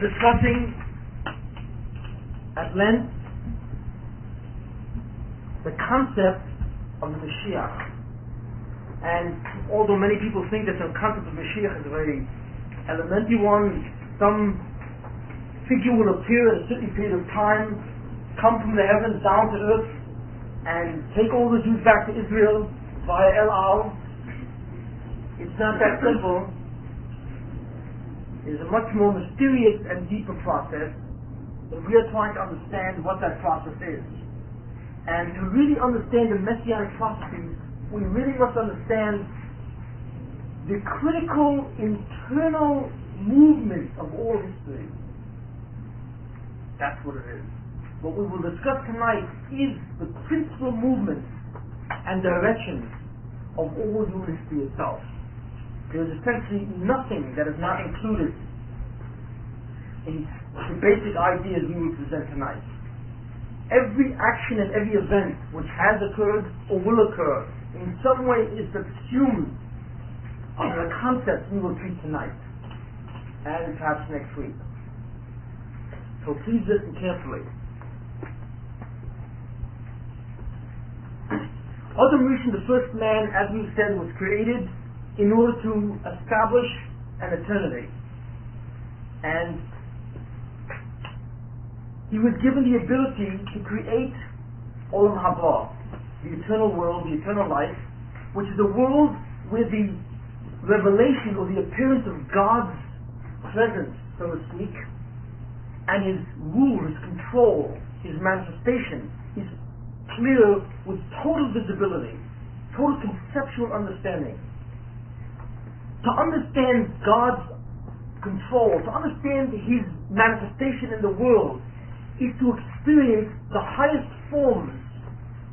discussing at length the concept of the Mashiach. And although many people think that the concept of Mashiach is a very elementary one, some figure will appear at a certain period of time, come from the heavens down to earth, and take all the Jews back to Israel via El Al. It's not that simple. It is a much more mysterious and deeper process, but we are trying to understand what that process is. And to really understand the Messianic prophecies, we really must understand the critical internal movement of all history. That's what it is. What we will discuss tonight is the principal movements and directions of all human history itself. There is essentially nothing that is not included in the basic ideas we will present tonight. Every action and every event which has occurred or will occur in some way is subsumed under the concepts we will treat tonight and perhaps next week. So please listen carefully. Adam Rishon, the first man, as we said, was created in order to establish an eternity. And he was given the ability to create Olam Haba, the eternal world, the eternal life, which is a world where the revelation or the appearance of God's presence, so to speak, and His rule, His control, His manifestation is clear with total visibility, total conceptual understanding. To understand God's control, to understand His manifestation in the world, is to experience the highest forms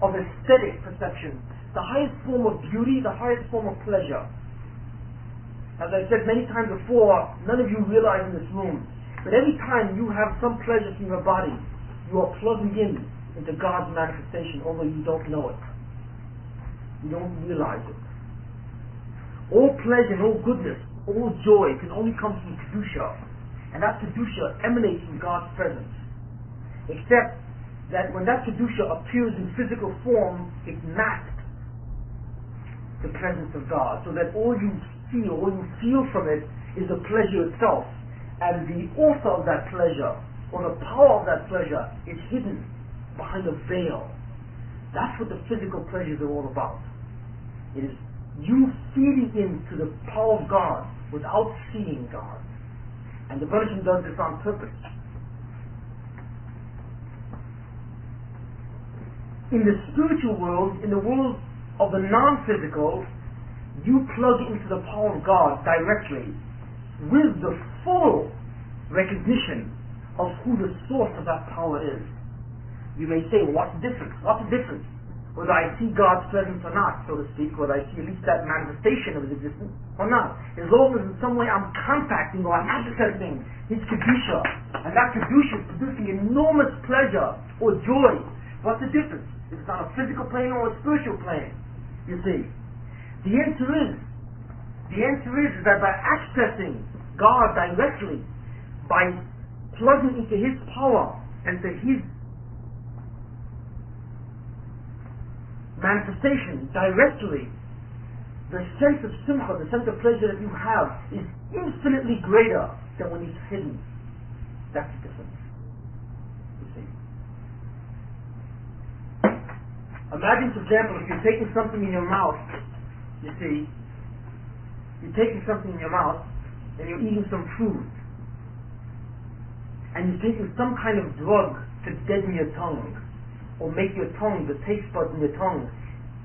of aesthetic perception, the highest form of beauty, the highest form of pleasure. As I said many times before, none of you realize in this room, but every time you have some pleasure from your body, you are plugging in into God's manifestation, although you don't know it. You don't realize it. All pleasure and all goodness, all joy can only come from Kedusha, and that Kedusha emanates from God's presence. Except that when that Kedusha appears in physical form, it masks the presence of God, so that all you feel from it is the pleasure itself, and the author of that pleasure, or the power of that pleasure, is hidden behind a veil. That's what the physical pleasures are all about. It is you feeding into the power of God without seeing God. And the Bereshit does this on purpose. In the spiritual world, in the world of the non-physical, you plug into the power of God directly with the full recognition of who the source of that power is. You may say, well, what's the difference? What's the difference? Whether I see God's presence or not, so to speak, whether I see at least that manifestation of His existence or not. As long as in some way I'm contacting or I'm accessing His Kedusha, and that Kedusha is producing enormous pleasure or joy, what's the difference? It's on a physical plane or a spiritual plane, you see. The answer is that by accessing God directly, by plugging into His power and to His manifestation directly, the sense of simcha, the sense of pleasure that you have is infinitely greater than when it's hidden. That's the difference. You see. Imagine, for example, if you're taking something in your mouth, you see, you're taking something in your mouth and you're eating some food, and you're taking some kind of drug to deaden your tongue, or make your tongue, the taste buds in your tongue,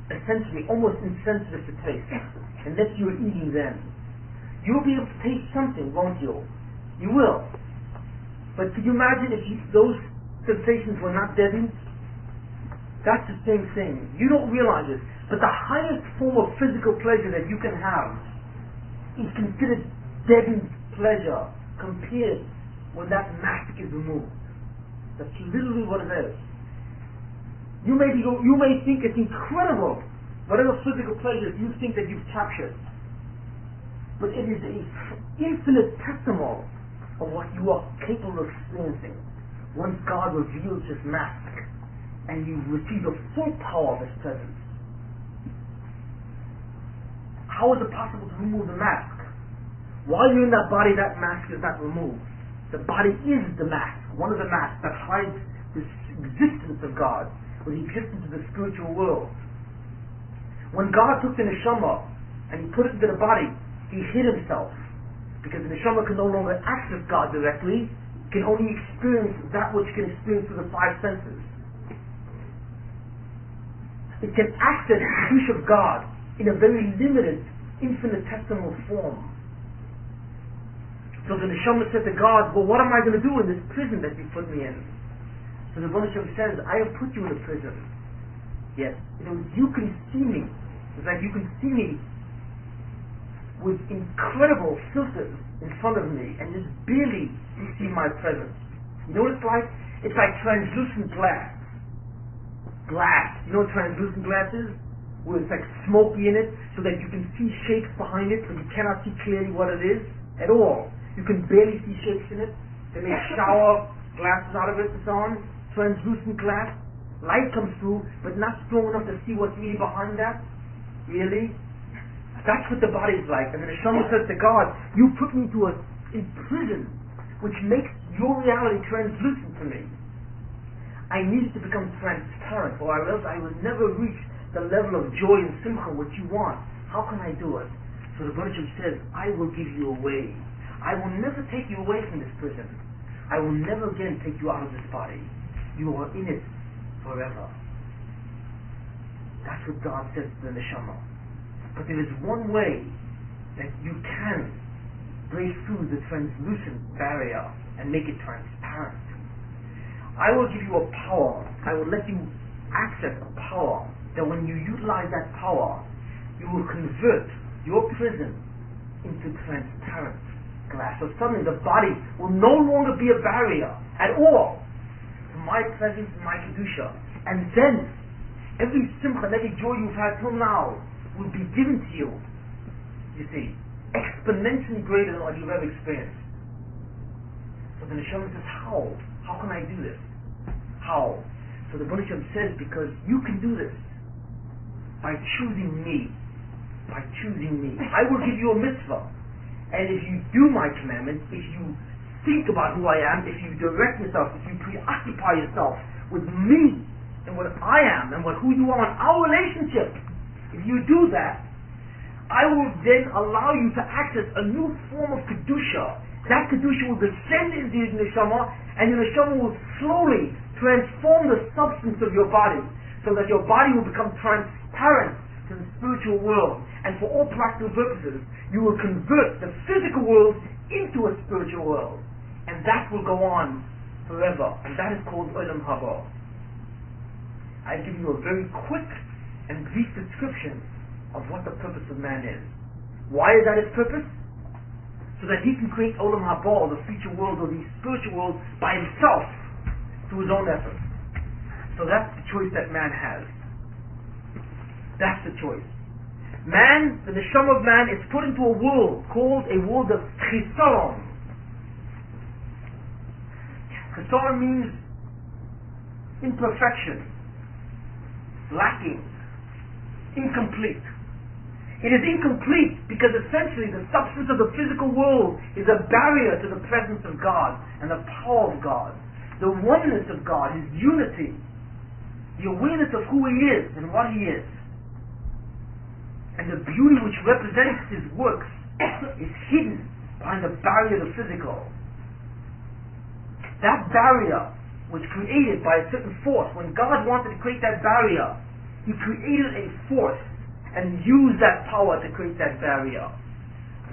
essentially almost insensitive to taste, unless you are eating them. You'll be able to taste something, won't you? You will. But could you imagine if those sensations were not deadened? That's the same thing. You don't realize it, but the highest form of physical pleasure that you can have is considered deadened pleasure compared when that mask is removed. That's literally what it is. You may think it's incredible, whatever physical pleasures you think that you've captured. But it is an infinitesimal of what you are capable of experiencing once God reveals His mask and you receive the full power of His presence. How is it possible to remove the mask? While you're in that body, that mask is not removed. The body is the mask, one of the masks that hides the existence of God, or the existence of the spiritual world. When God took the neshama and He put it into the body, He hid Himself, because the neshama can no longer access God directly, can only experience that which it can experience through the five senses. It can access the Kedusha of God in a very limited, infinitesimal form. So the neshama said to God, well, what am I going to do in this prison that you put me in? So the Rebbeinu Shem says, I have put you in a prison. Yes, you can see me. It's like you can see me with incredible filters in front of me, and just barely you see my presence. You know what it's like? It's like translucent glass. Glass. You know what translucent glass is? Where it's like smoky in it, so that you can see shapes behind it, but you cannot see clearly what it is at all. You can barely see shapes in it. They make shower glasses out of it and so on. Translucent glass. Light comes through, but not strong enough to see what's really behind that. Really? That's what the body is like. And then the neshama says to God, you put me in prison, which makes your reality translucent to me. I need to become transparent, or else I will never reach the level of joy and simcha which you want. How can I do it? So the Rebbeinu says, I will give you away. I will never take you away from this prison. I will never again take you out of this body. You are in it forever. That's what God says to the neshama. But there is one way that you can break through the translucent barrier and make it transparent. I will give you a power. I will let you access a power that when you utilize that power, you will convert your prison into transparent glass. So suddenly the body will no longer be a barrier at all to my presence and my Kedusha. And then every simcha and every joy you've had till now will be given to you, you see, exponentially greater than what you've ever experienced. So the neshama says, how? How can I do this? How? So the Rebbeinu Shem says, because you can do this by choosing me. By choosing me. I will give you a mitzvah. And if you do my commandments, if you think about who I am, if you direct yourself, if you preoccupy yourself with me and what I am and who you are in our relationship, if you do that, I will then allow you to access a new form of Kedusha. That Kedusha will descend into your neshama, and your neshama will slowly transform the substance of your body, so that your body will become transparent to the spiritual world. And for all practical purposes, you will convert the physical world into a spiritual world. And that will go on forever. And that is called Olam Haba. I've given you a very quick and brief description of what the purpose of man is. Why is that its purpose? So that he can create Olam Haba, or the future world, or the spiritual world, by himself, through his own efforts. So that's the choice that man has. That's the choice. Man, the neshama of man, is put into a world called a world of chisaron. Chisaron means imperfection, lacking, incomplete. It is incomplete because essentially the substance of the physical world is a barrier to the presence of God and the power of God, the oneness of God, His unity, the awareness of who He is and what He is. And the beauty which represents His works is hidden behind the barrier of the physical. That barrier was created by a certain force. When God wanted to create that barrier, He created a force and used that power to create that barrier.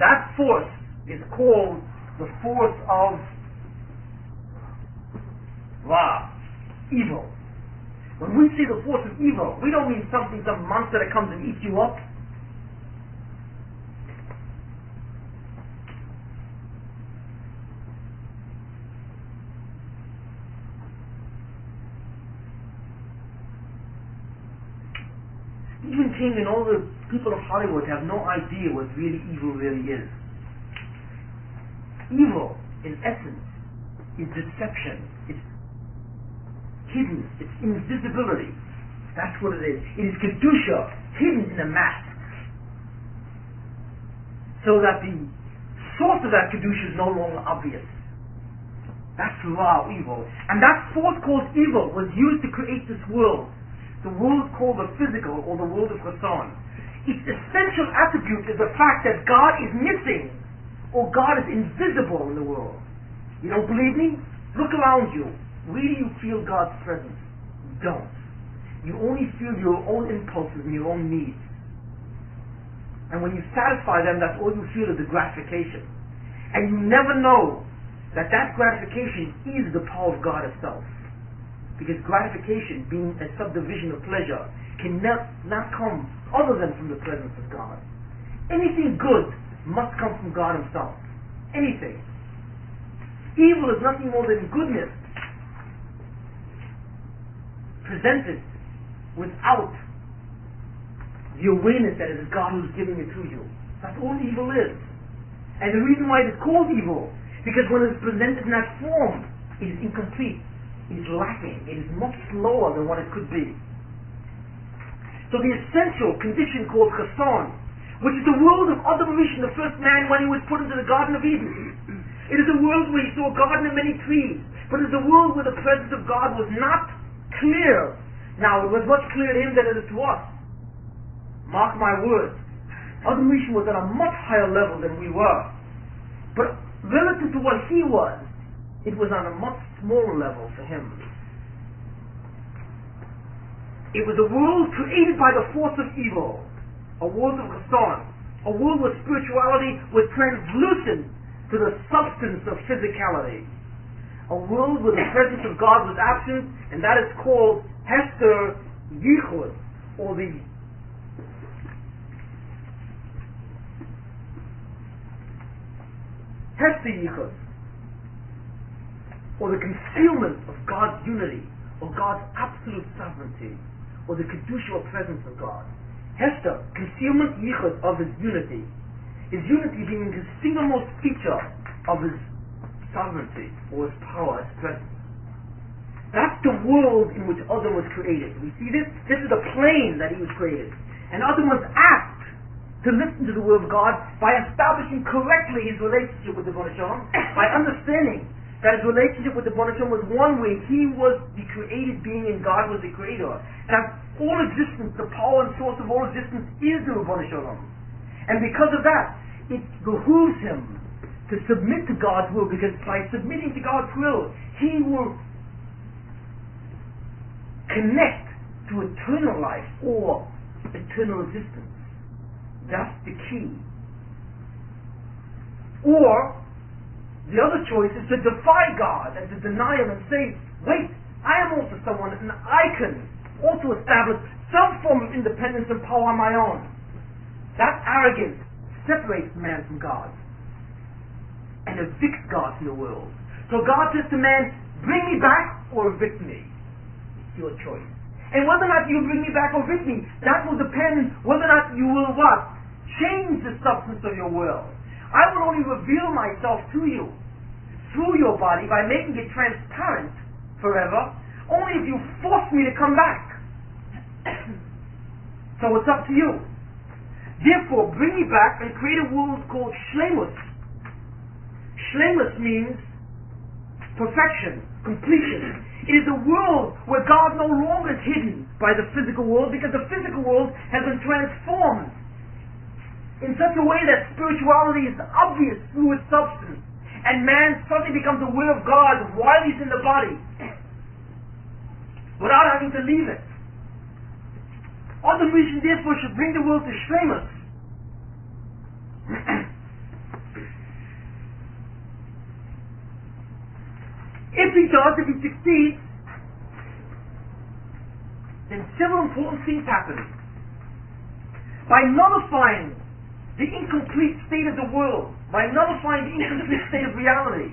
That force is called the force of Ra, evil. When we see the force of evil, we don't mean some monster that comes and eats you up. Stephen King and all the people of Hollywood have no idea what really evil really is. Evil in essence, is deception. It's hidden. It's invisibility. That's what it is. It is Kedusha, hidden in a mask. So that the source of that Kedusha is no longer obvious. That's raw evil. And that force called evil was used to create this world. The world called the physical, or the world of Chasson. Its essential attribute is the fact that God is missing, or God is invisible in the world. You don't believe me? Look around you. Where do you feel God's presence? You don't. You only feel your own impulses and your own needs. And when you satisfy them, that's all you feel is the gratification. And you never know that that gratification is the power of God itself. Because gratification, being a subdivision of pleasure, can not come other than from the presence of God. Anything good must come from God himself. Anything. Evil is nothing more than goodness presented without the awareness that it is God who's giving it to you. That's all evil is. And the reason why it is called evil, because when it is presented in that form, it is incomplete, it is lacking, it is much slower than what it could be. So the essential condition called Chasson, which is the world of Adam Rishon, the first man when he was put into the Garden of Eden. It is a world where he saw a garden of many trees, but it is a world where the presence of God was not clear. Now, it was much clearer to him than it is to us. Mark my words. Adam Rishon was at a much higher level than we were. But relative to what he was, it was on a much smaller level for him. It was a world created by the force of evil, a world of Chasson, a world where spirituality was translucent to the substance of physicality, a world where the presence of God was absent, and that is called Hester Yichud, or the Hester Yichud, or the concealment of God's unity, or God's absolute sovereignty, or the Kedusha presence of God. Hester, concealment Yichud of his unity being his single-most feature of his sovereignty, or his power, his presence. That's the world in which Adam was created. We see this? This is the plane that he was created. And Adam was asked to listen to the word of God by establishing correctly his relationship with the Ribono Shel Olam, by understanding that his relationship with the Ribono Shel Olam was one way he was the created being and God was the creator. That all existence, the power and source of all existence is the Ribono Shel Olam. And because of that, it behooves him to submit to God's will, because by submitting to God's will, he will connect to eternal life or eternal existence. That's the key. Or the other choice is to defy God and to deny him and say, wait, I am also someone and I can also establish some form of independence and power on my own. That arrogance separates man from God and evicts God from the world. So God says to man, bring me back or evict me. It's your choice. And whether or not you bring me back or evict me, that will depend whether or not you will what? Change the substance of your will. I will only reveal myself to you through your body by making it transparent forever, only if you force me to come back. So it's up to you. Therefore, bring me back and create a world called Shleimus. Shleimus means perfection, completion. It is a world where God no longer is hidden by the physical world, because the physical world has been transformed in such a way that spirituality is obvious through its substance, and man suddenly becomes aware of God while he's in the body, without having to leave it. Adam Rishon therefore should bring the world to Shleimus. If he does, if he succeeds, then several important things happen. By nullifying the incomplete state of the world, by nullifying the incomplete state of reality,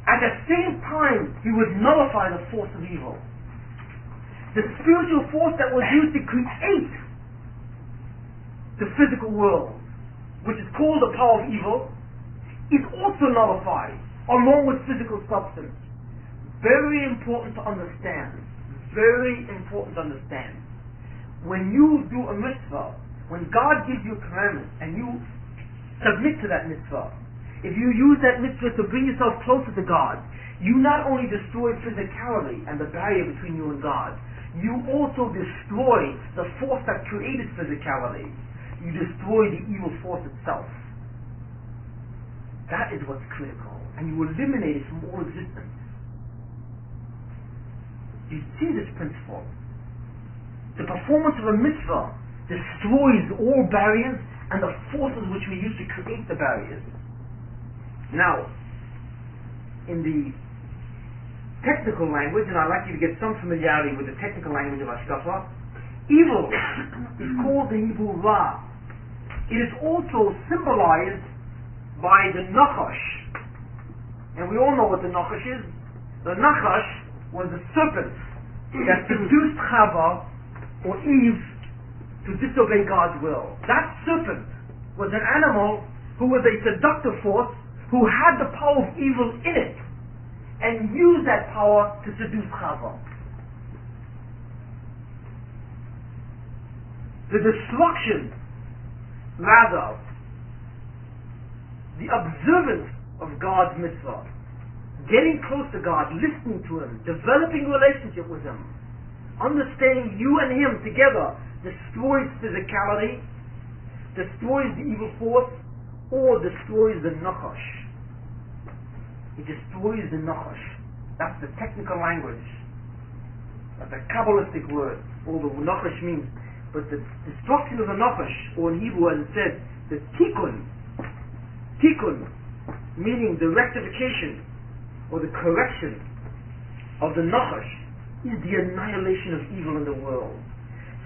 at the same time he would nullify the force of evil. The spiritual force that was used to create the physical world, which is called the power of evil, is also nullified, along with physical substance. Very important to understand. Very important to understand. When you do a mitzvah, when God gives you a commandment, and you submit to that mitzvah, if you use that mitzvah to bring yourself closer to God, you not only destroy physicality and the barrier between you and God, you also destroy the force that created physicality. You destroy the evil force itself. That is what's critical. And you eliminate it from all existence. You see this principle. The performance of a mitzvah destroys all barriers and the forces which we use to create the barriers. Now, in the technical language, and I'd like you to get some familiarity with the technical language of Hashkafa, evil is called the Hebrew Ra. It is also symbolized by the Nachash. And we all know what the Nachash is. The Nachash was the serpent that seduced Chava, or Eve, to disobey God's will. That serpent was an animal who was a seductive force who had the power of evil in it, and used that power to seduce Chava. The destruction, rather, the observance of God's mitzvah, getting close to God, listening to Him, developing a relationship with Him, understanding you and Him together, destroys physicality, destroys the evil force, or destroys the Nachash. It destroys the Nachash. That's the technical language. That's a Kabbalistic word. All the Nachash means. But the destruction of the Nachash, or in Hebrew as it said, the Tikkun, meaning the rectification, or the correction of the Nachash, is the annihilation of evil in the world.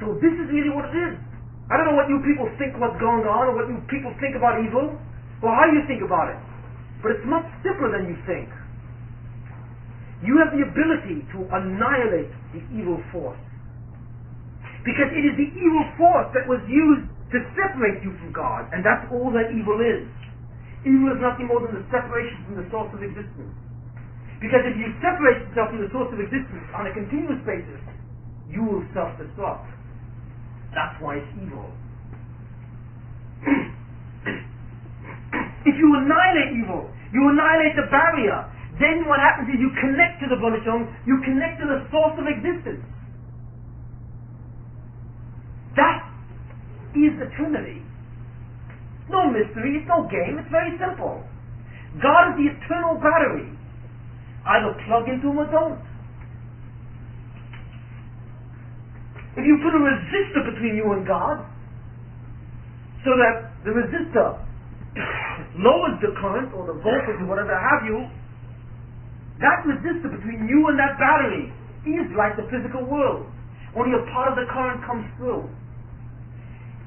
So this is really what it is. I don't know what you people think what's going on, or what you people think about evil, or how you think about it. But it's much simpler than you think. You have the ability to annihilate the evil force. Because it is the evil force that was used to separate you from God, and that's all that evil is. Evil is nothing more than the separation from the source of existence. Because if you separate yourself from the source of existence on a continuous basis, you will self-destruct. That's why it's evil. If you annihilate evil, you annihilate the barrier, then what happens is you connect to the Baruch Shem, you connect to the source of existence. That is the Trinity. It's no mystery, it's no game, it's very simple. God is the eternal battery. Either plug into him or don't. If you put a resistor between you and God, so that the resistor lowers the current or the voltage or whatever have you, that resistor between you and that battery is like the physical world. Only a part of the current comes through.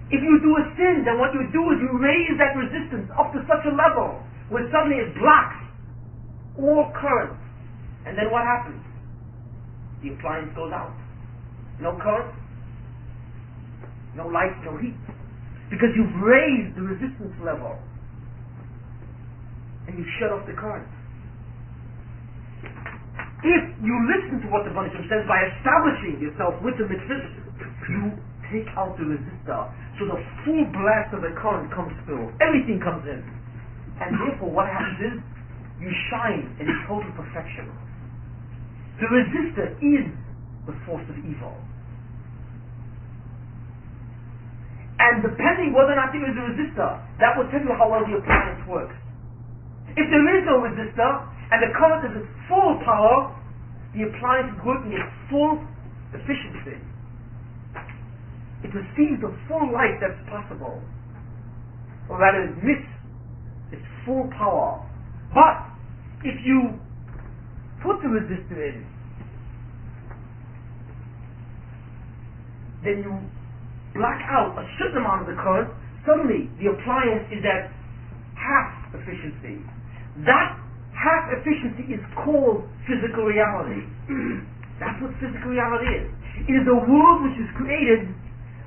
If you do a sin, then what you do is you raise that resistance up to such a level where suddenly it blocks all current. And then what happens? The appliance goes out. No current, no light, no heat. Because you've raised the resistance level. And you've shut off the current. If you listen to what the Baruch Shem says by establishing yourself with the mitzvah, you take out the resistor, so the full blast of the current comes through. Everything comes in. And therefore what happens is, you shine in total perfection. The resistor is the force of evil. And depending whether or not there is a resistor, that will tell you how well the appliance works. If there is no resistor, and the current is at full power, the appliance is working at full efficiency. It receives the full light that's possible. Or rather, it emits its full power. But, if you put the resistor in, then you black out a certain amount of the current, suddenly the appliance is at half efficiency. That half efficiency is called physical reality. That's what physical reality is. It is a world which is created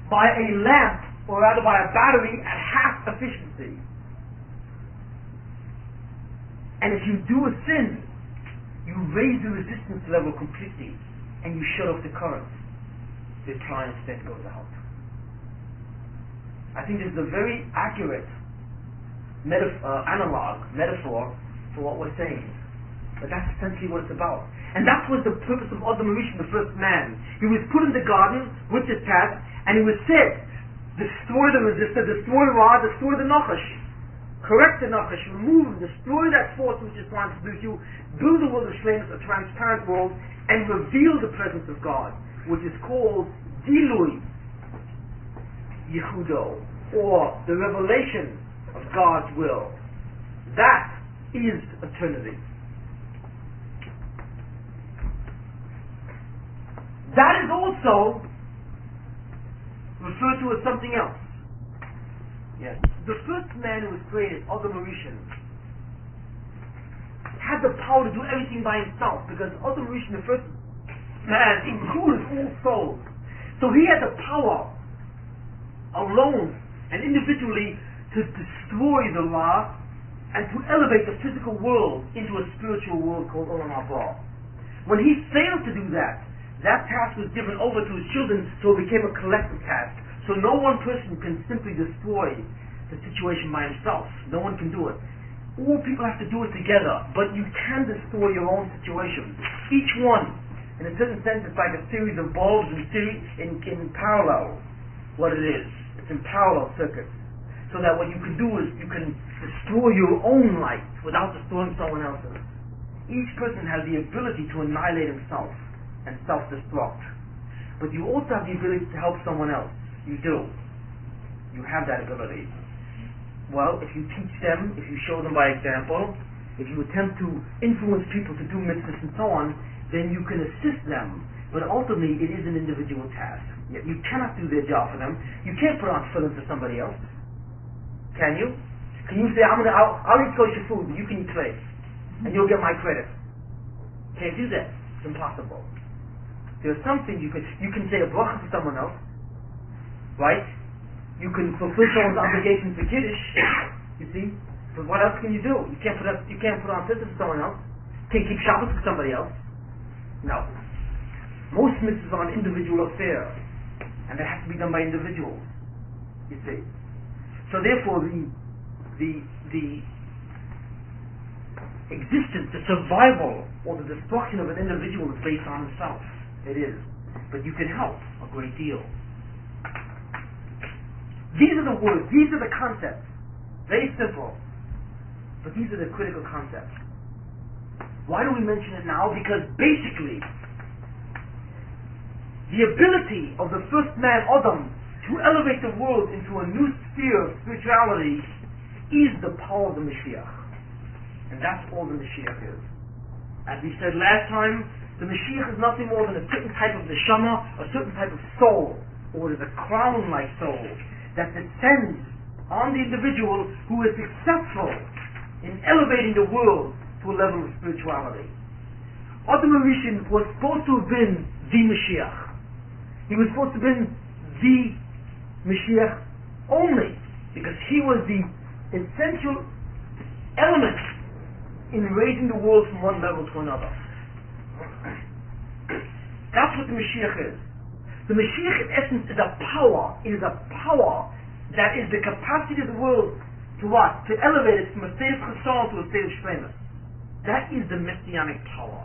by a lamp, or rather by a battery, at half efficiency. And if you do a sin, you raise the resistance level completely, and you shut off the current. The appliance then goes out. I think this is a very accurate metaphor for what we're saying. But that's essentially what it's about. And that was the purpose of Adam Rishon, the first man. He was put in the garden with this task, and he was said, destroy the resistor, destroy Ra, destroy the Nachash. Correct the Nachash, remove, destroy that force which is trying to seduce you, build a world of Shlemus, a transparent world, and reveal the presence of God, which is called Dilui Yehudo, or the revelation of God's will. That is eternity. That is also referred to as something else. Yes. The first man who was created, Adam Rishon, had the power to do everything by himself, because Adam Rishon, the first man, included all souls. So he had the power alone and individually to destroy the Ra and to elevate the physical world into a spiritual world called Olam Haba. When he failed to do that, that task was given over to his children, so it became a collective task. So no one person can simply destroy the situation by himself. No one can do it. All people have to do it together, but you can destroy your own situation. Each one, in a certain sense, it's like a series of bulbs in parallel. What it is, it's in parallel circuits. So that what you can do is you can destroy your own light without destroying someone else's. Each person has the ability to annihilate himself and self-destruct. But you also have the ability to help someone else. You do. You have that ability. Well, if you teach them, if you show them by example, if you attempt to influence people to do mitzvahs and so on, then you can assist them. But ultimately, it is an individual task. You cannot do their job for them. You can't put on tefillin for somebody else. Can you? Can you say, I'll eat kosher food, but you can eat clay, and you'll get my credit? Can't do that. It's impossible. There's something you can say a bracha for someone else, right? You can fulfill someone's obligation for Kiddush, you see? But what else can you do? You can't put on tefillin for someone else. Can't keep Shabbos for somebody else. No. Most mitzvahs are an individual affair, and they have to be done by individuals. You see? So therefore, the existence, the survival, or the destruction of an individual is based on himself. It is. But you can help a great deal. These are the words, these are the concepts. Very simple. But these are the critical concepts. Why do we mention it now? Because basically, the ability of the first man, Adam, to elevate the world into a new sphere of spirituality is the power of the Mashiach. And that's all the Mashiach is. As we said last time, the Mashiach is nothing more than a certain type of neshama, a certain type of soul, or it is a crown-like soul that descends on the individual who is successful in elevating the world to a level of spirituality. Adam Rishon was supposed to have been the Mashiach. He was supposed to have been the Mashiach only, because he was the essential element in raising the world from one level to another. That's what the Mashiach is. The Mashiach in essence is a power. It is a power that is the capacity of the world to what? To elevate it from a state of chesron to a state of shlemus. That is the messianic power.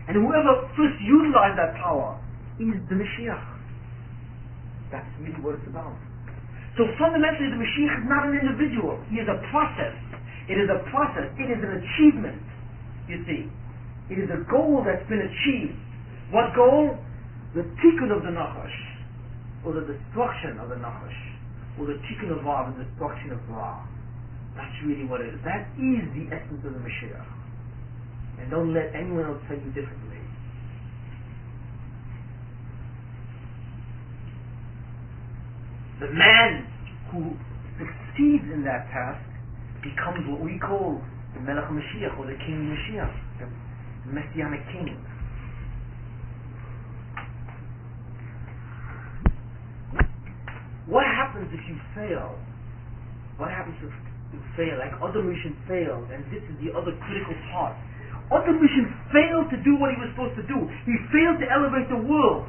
And whoever first utilized that power is the Mashiach. That's really what it's about. So fundamentally the Mashiach is not an individual. He is a process. It is a process. It is an achievement. You see. It is a goal that's been achieved. What goal? The tikkun of the Nachash, or the destruction of the Nachash, or the tikkun of Ra, the destruction of Ra. That's really what it is. That is the essence of the Mashiach. And don't let anyone else tell you differently. The man who succeeds in that task becomes what we call the Melech HaMashiach, or the King Mashiach, the Messianic King. What happens if you fail? What happens if You fail, like Adam Rishon failed, and this is the other critical part. Adam Rishon failed to do what he was supposed to do. He failed to elevate the world.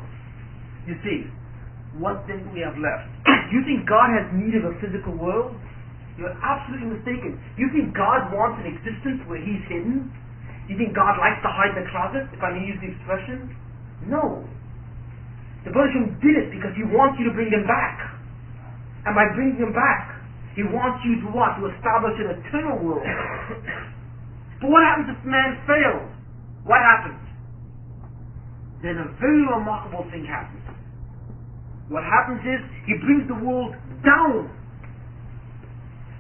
You see, what then do we have left? You think God has need of a physical world? You're absolutely mistaken. You think God wants an existence where He's hidden? You think God likes to hide in the closet, if I may use the expression? No. The Baruch Shem did it because He wants you to bring Him back. And by bringing Him back, He wants you to what? To establish an eternal world. But what happens if man fails? What happens? Then a very remarkable thing happens. What happens is, He brings the world down,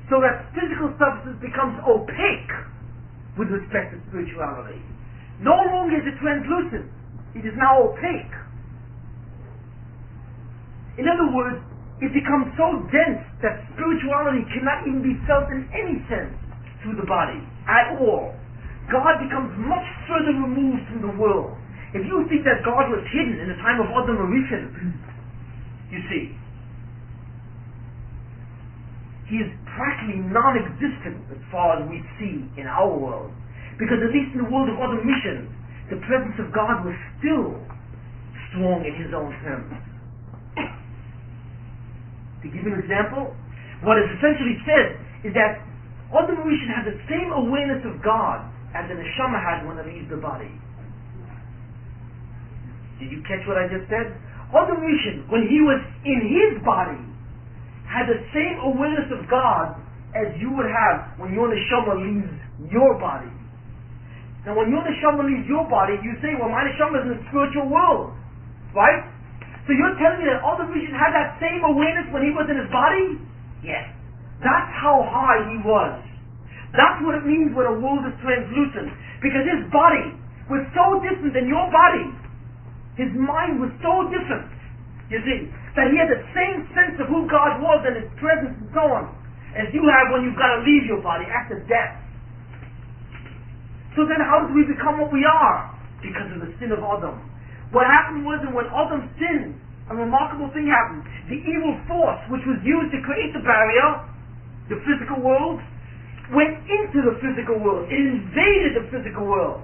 so that physical substance becomes opaque with respect to spirituality. No longer is it translucent, it is now opaque. In other words, it becomes so dense that spirituality cannot even be felt in any sense through the body, at all. God becomes much further removed from the world. If you think that God was hidden in the time of Adam Rishon, you see, He is practically non-existent as far as we see in our world. Because at least in the world of Adam Rishon, the presence of God was still strong in His own terms. To give you an example, what is essentially said is that Adam Rishon has the same awareness of God as the neshama had when it leaves the body. Did you catch what I just said? Adam Rishon, when he was in his body, had the same awareness of God as you would have when your neshama leaves your body. Now when your neshama leaves your body, you say, well, my neshama is in the spiritual world. Right? So you're telling me that Adam Rishon had that same awareness when he was in his body? Yes. That's how high he was. That's what it means when a world is translucent. Because his body was so different than your body. His mind was so different, you see, that he had the same sense of who God was and His presence and so on, as you have when you've got to leave your body after death. So then how did we become what we are? Because of the sin of Adam. What happened was that when Adam sinned, a remarkable thing happened. The evil force which was used to create the barrier, the physical world, went into the physical world. It invaded the physical world.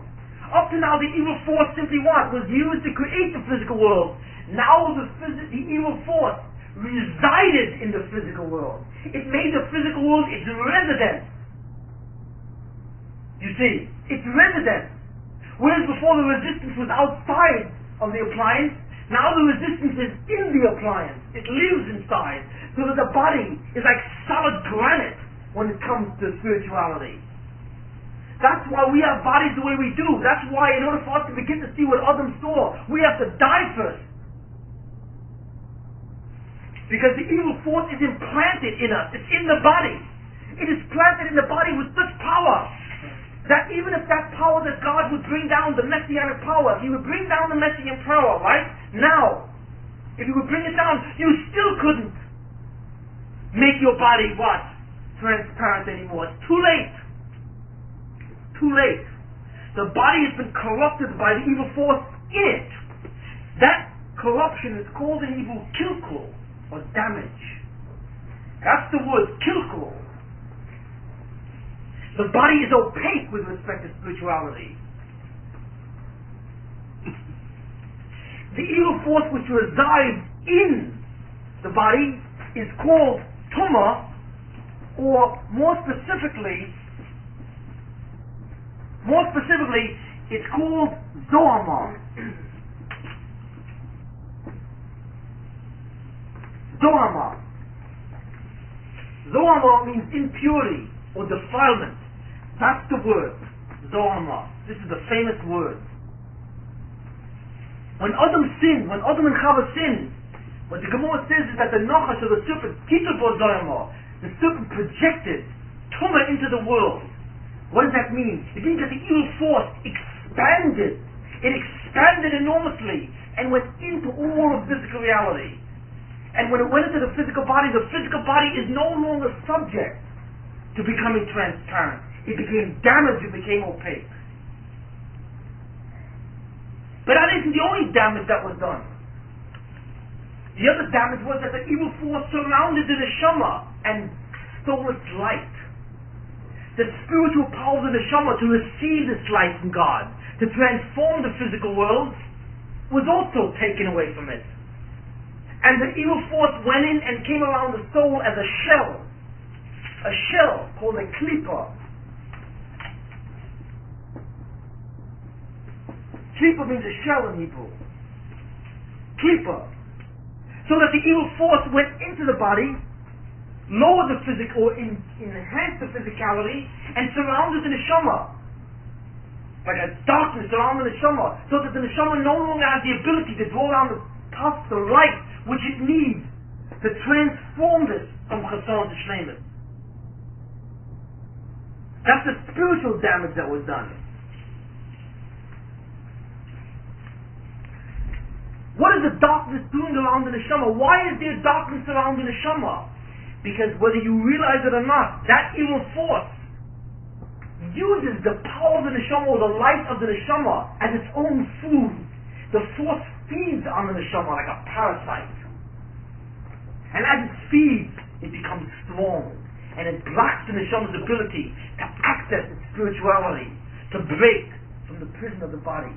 Up to now, the evil force simply what? Was used to create the physical world. Now the evil force resided in the physical world. It made the physical world its residence. You see, its residence. Whereas before the resistance was outside of the appliance, now the resistance is in the appliance. It lives inside. So that the body is like solid granite when it comes to spirituality. That's why we have bodies the way we do. That's why in order for us to begin to see what Adam saw, we have to die first. Because the evil force is implanted in us. It's in the body. It is planted in the body with such power that even if that power that God would bring down, the messianic power, He would bring down the messianic power, right? Now, if He would bring it down, you still couldn't make your body what? Transparent anymore. It's too late. Too late. The body has been corrupted by the evil force in it. That corruption is called in Hebrew kilkul, or damage. That's the word, kilkul. The body is opaque with respect to spirituality. The evil force which resides in the body is called tumah, or more specifically, it's called zohama. Zohama. Zohama means impurity or defilement. That's the word. Zohama. This is the famous word. When Adam sinned, when Adam and Chava sinned, what the Gemara says is that the Nachash of the serpent, Kitabo Zohama, the serpent projected tumah into the world. What does that mean? It means that the evil force expanded. It expanded enormously and went into all of physical reality. And when it went into the physical body is no longer subject to becoming transparent. It became damaged, it became opaque. But that isn't the only damage that was done. The other damage was that the evil force surrounded the neshama and stole its light. the spiritual power of the neshama to receive this light from God, to transform the physical world, was also taken away from it. And the evil force went in and came around the soul as a shell called a klipa. Klipa means a shell in Hebrew. Klipa. So that the evil force went into the body, lowered the physical, or enhanced the physicality, and surrounded the neshama. Like a darkness surrounding the neshama, so that the neshama no longer has the ability to draw down the parts of light which it needs to transform this from chasson to shleimus. That's the spiritual damage that was done. What is the darkness doing around the neshama? Why is there darkness around the neshama? Because whether you realize it or not, that evil force uses the power of the neshama or the light of the neshama as its own food. The force feeds on the neshama like a parasite. And as it feeds, it becomes strong. And it blocks the neshama's ability to access its spirituality, to break from the prison of the body.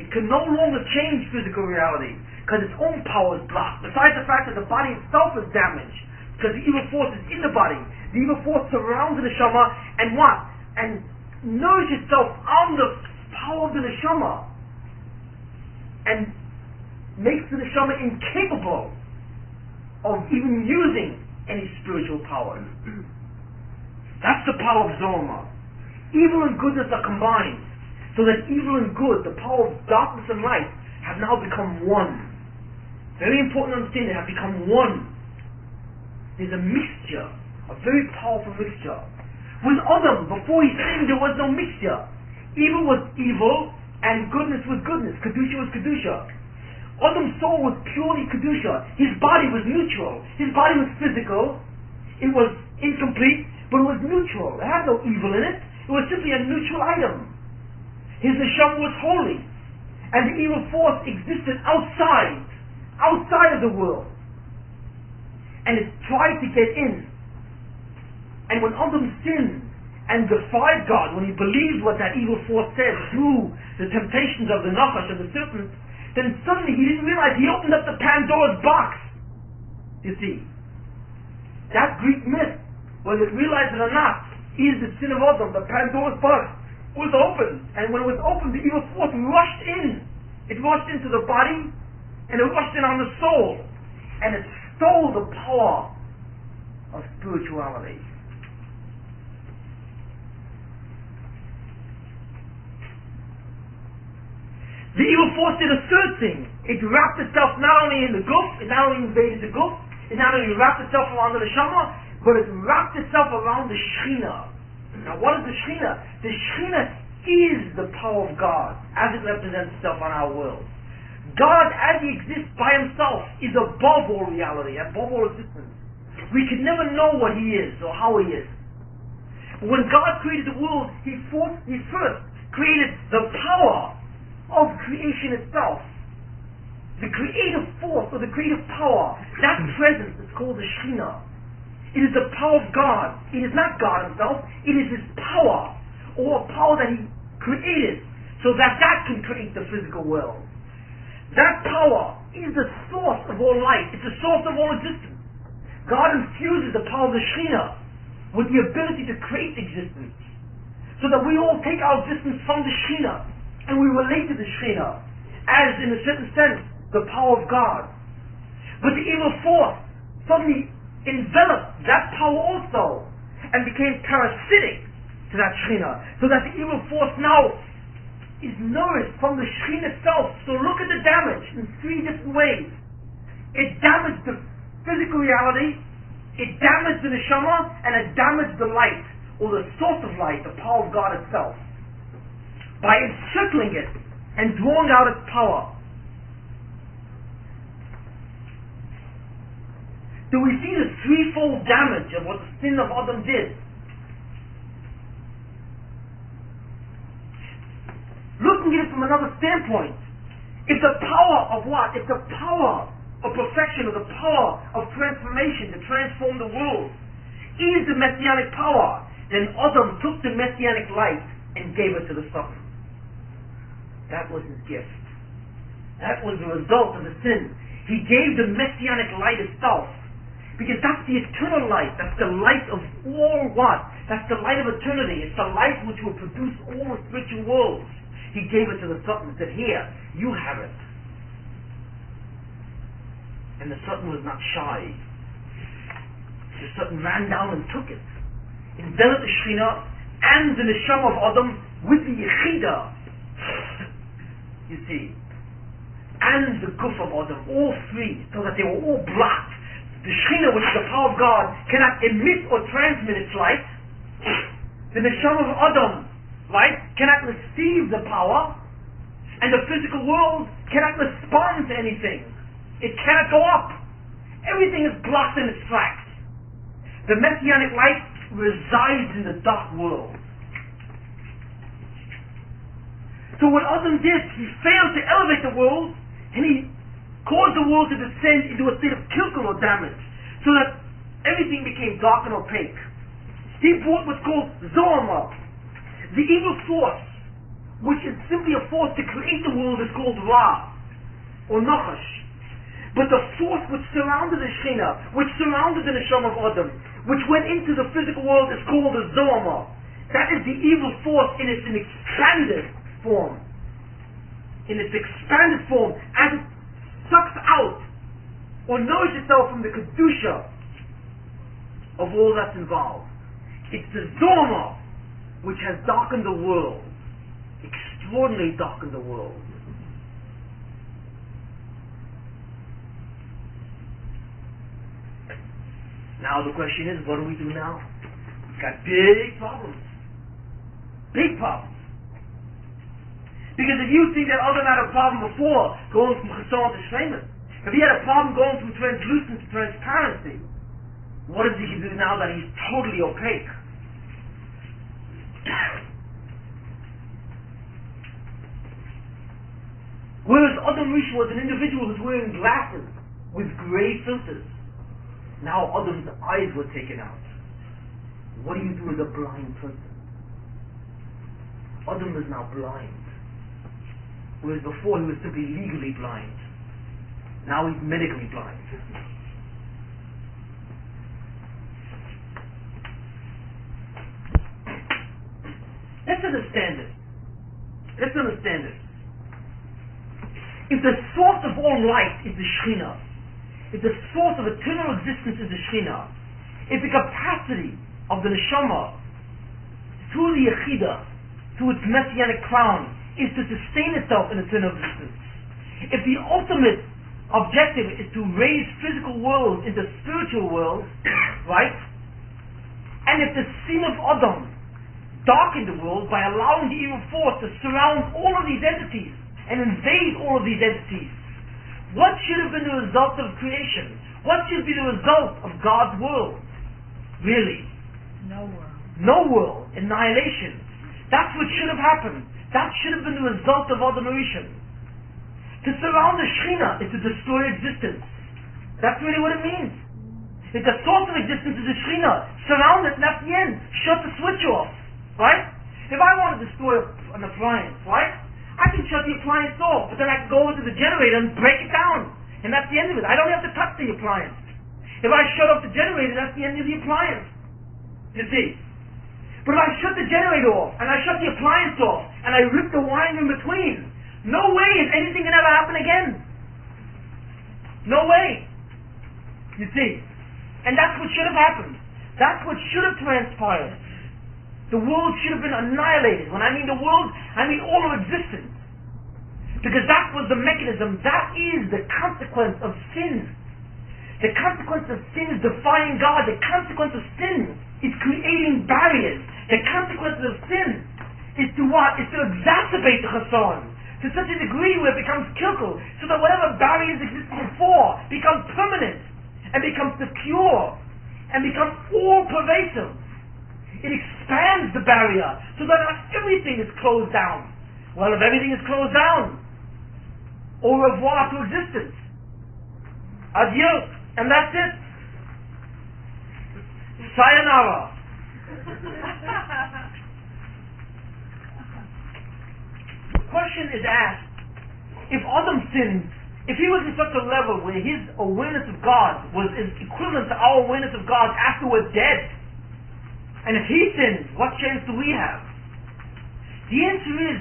It can no longer change physical reality because its own power is blocked. Besides the fact that the body itself is damaged because the evil force is in the body. The evil force surrounds the neshama and what? And nourishes itself on the power of the neshama and makes the neshama incapable of even using any spiritual power. That's the power of Zorma. Evil and goodness are combined, so that evil and good, the power of darkness and light, have now become one. Very important to understand, they have become one. There's a mixture, a very powerful mixture. With Adam, before he sinned, there was no mixture. Evil was evil, and goodness was goodness. Kedusha was Kedusha. Adam's soul was purely Kedusha. His body was neutral. His body was physical. It was incomplete, but it was neutral. It had no evil in it. It was simply a neutral item. His neshama was holy. And the evil force existed outside of the world. And it tried to get in. And when Adam sinned and defied God, when he believed what that evil force said through the temptations of the Nachash and the serpent, then suddenly he didn't realize he opened up the Pandora's box. You see, that Greek myth, whether it realized it or not, is the sin of Adam. The Pandora's box was opened, and when it was opened, the evil force rushed in. It rushed into the body, and it rushed in on the soul, and it stole the power of spirituality. The evil force did a third thing. It wrapped itself not only in the guf, it not only invaded the guf, it not only wrapped itself around the neshama, but it wrapped itself around the Shekhinah. Now what is the Shekhinah? The Shekhinah is the power of God as it represents itself on our world. God, as he exists by himself, is above all reality, above all existence. We can never know what he is or how he is. When God created the world, he first created the power of creation itself. The creative force or the creative power, that presence is called the Shekhinah. It is the power of God. It is not God himself, it is his power, or a power that he created so that can create the physical world. That power is the source of all life. It's the source of all existence. God infuses the power of the Shekhinah with the ability to create existence, so that we all take our existence from the Shekhinah and we relate to the Shekhinah as, in a certain sense, the power of God. But the evil force suddenly enveloped that power also and became parasitic to that Shekhinah, so that the evil force now is nourished from the Shekhinah itself. So look at the damage in three different ways. It damaged the physical reality, it damaged the neshama, and it damaged the light, or the source of light, the power of God itself, by encircling it and drawing out its power. Do we see the threefold damage of what the sin of Adam did? Looking at it from another standpoint, it's the power of what? It's the power of perfection, or the power of transformation to transform the world. It is the messianic power. Then Adam took the messianic light and gave it to the Satan. That was his gift. That was the result of the sin. He gave the messianic light itself. Because that's the eternal light. That's the light of all what? That's the light of eternity. It's the light which will produce all the spiritual worlds. He gave it to the Satan and said, here, you have it. And the Satan was not shy. The Satan ran down and took it. Enveloped the Shekhinah and the Neshama of Adam with the Yechida. You see. And the Guf of Adam. All three. So that they were all blocked. The Shekhinah, which is the power of God, cannot emit or transmit its light. The Neshama of Adam, right, cannot receive the power. And the physical world cannot respond to anything. It cannot go up. Everything is blocked in its tracks. The Messianic light resides in the dark world. So what Adam did, he failed to elevate the world, and he caused the world to descend into a state of kilkel or damage, so that everything became dark and opaque. He brought what's called Zohar. The evil force, which is simply a force to create the world, is called Ra, or Nachash. But the force which surrounded the Shekhinah, which surrounded the Neshama of Adam, which went into the physical world, is called the Zohar. That is the evil force in its expanded form. In its expanded form, as it sucks out or nourishes itself from the Kedusha of all that's involved. It's the Zohar which has darkened the world, extraordinarily darkened the world. Now the question is, what do we do now? We've got big problems. Big problems. Because if you think that Adam had a problem before going from Chesed to Shleimus, if he had a problem going from translucence to transparency, what does he do now that he's totally opaque? Whereas Adam Rishon was an individual who's wearing glasses with gray filters. Now Adam's eyes were taken out. What do you do with a blind person? Adam is now blind. Whereas before he was simply legally blind. Now he's medically blind. Let's understand this. Let's understand this. If the source of all light is the Shekhinah, if the source of eternal existence is the Shekhinah, if the capacity of the Neshama through the Yechida, through its messianic crown, is to sustain itself in eternal existence, if the ultimate objective is to raise physical worlds into spiritual worlds, right? And if the sin of Adam darkened the world by allowing the evil force to surround all of these entities and invade all of these entities, what should have been the result of creation? What should be the result of God's world? Really? No world. No world. Annihilation. That's what should have happened. That should have been the result of Adam Rishon. To surround the Shekhinah is to destroy existence. That's really what it means. If the source of existence is the Shekhinah, surround it and that's the end. Shut the switch off. Right? If I want to destroy an appliance, right? I can shut the appliance off, but then I can go over to the generator and break it down. And that's the end of it. I don't have to touch the appliance. If I shut off the generator, that's the end of the appliance. You see? But if I shut the generator off, and I shut the appliance off, and I rip the wire in between, no way is anything going to ever happen again. No way. You see? And that's what should have happened. That's what should have transpired. The world should have been annihilated. When I mean the world, I mean all of existence. Because that was the mechanism, that is the consequence of sin. The consequence of sin is defying God. The consequence of sin is creating barriers. The consequence of sin is to what? Is to exacerbate the chasson to such a degree where it becomes kilkel, so that whatever barriers existed before becomes permanent and becomes secure and becomes all pervasive. It expands the barrier so that not everything is closed down. Well, if everything is closed down, au revoir to existence. Adieu. And that's it. Sayonara. The question is asked, if Adam sinned, if he was in such a level where his awareness of God was equivalent to our awareness of God after we're dead, and if he sinned, what chance do we have? The answer is,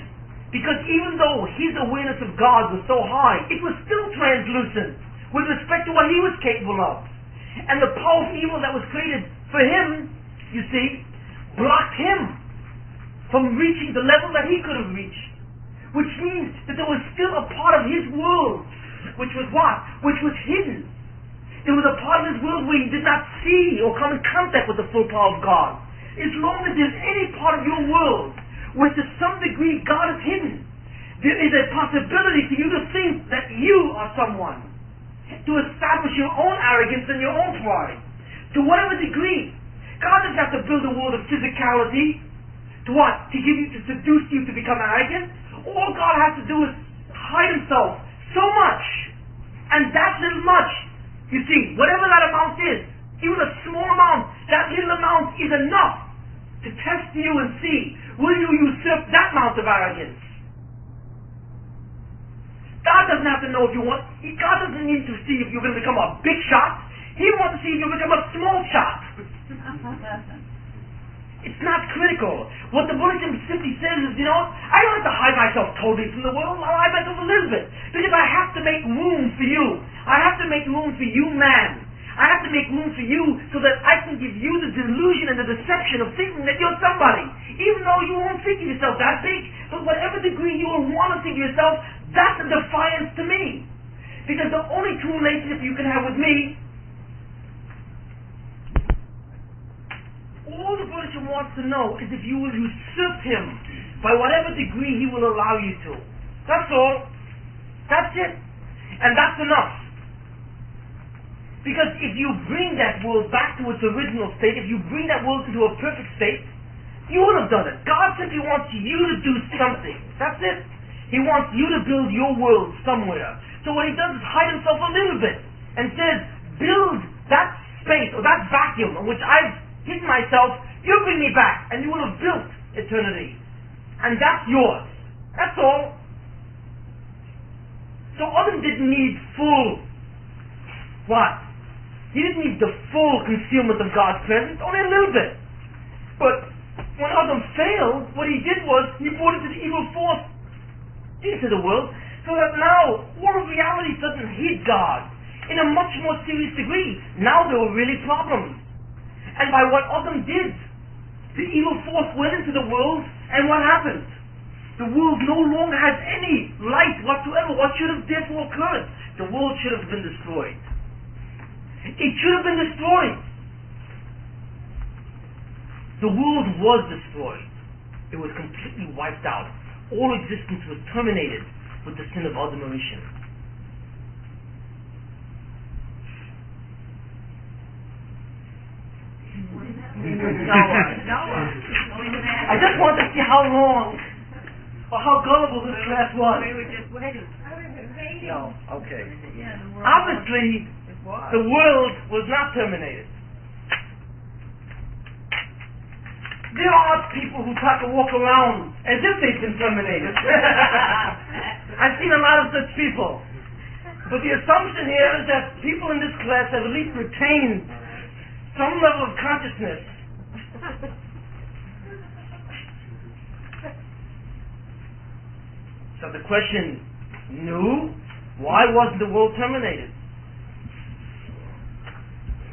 because even though his awareness of God was so high, it was still translucent with respect to what he was capable of. And the power of evil that was created for him, you see, blocked him from reaching the level that he could have reached. Which means that there was still a part of his world, which was what? Which was hidden. There was a part of his world where he did not see or come in contact with the full power of God. As long as there's any part of your world where to some degree God is hidden, there is a possibility for you to think that you are someone, to establish your own arrogance and your own pride. To whatever degree, God doesn't have to build a world of physicality to what? To give you, to seduce you to become arrogant. All God has to do is hide himself so much, and that little much, you see, whatever that amount is, even a small amount, that little amount is enough to test you and see, will you usurp that amount of arrogance? God doesn't have to know if you want, God doesn't need to see if you're going to become a big shot. He wants to see if you become a small shot. It's not critical. What the Buddhism simply says is, I don't have to hide myself totally from the world. I'll hide myself a little bit. Because I have to make room for you. I have to make room for you, man. I have to make room for you so that I can give you the delusion and the deception of thinking that you're somebody. Even though you won't think of yourself that big, but whatever degree you will want to think of yourself, that's a defiance to me. Because the only true relationship you can have with me, all the Buddha wants to know is if you will usurp him by whatever degree he will allow you to. That's all. That's it. And that's enough. Because if you bring that world back to its original state, if you bring that world into a perfect state, you would have done it. God simply wants you to do something. That's it. He wants you to build your world somewhere. So what he does is hide himself a little bit and says, build that space or that vacuum in which I've hidden myself, you bring me back and you will have built eternity. And that's yours. That's all. So Adam didn't need full what? He didn't need the full concealment of God's presence, only a little bit. But when Adam failed, what he did was he brought into the evil force into the world, so that now all of reality suddenly hid God in a much more serious degree. Now there were really problems. And by what Adam did, the evil force went into the world, and what happened? The world no longer has any light whatsoever. What should have therefore occurred? The world should have been destroyed. It should have been destroyed. The world was destroyed. It was completely wiped out. All existence was terminated with the sin of Adam and Rishon. I just wanted to see how long or how gullible this class was. We were just waiting. No, okay. Yeah, Obviously, the world was not terminated. There are people who try to walk around as if they've been terminated. I've seen a lot of such people. But the assumption here is that people in this class have at least retained some level of consciousness. So the question, why wasn't the world terminated?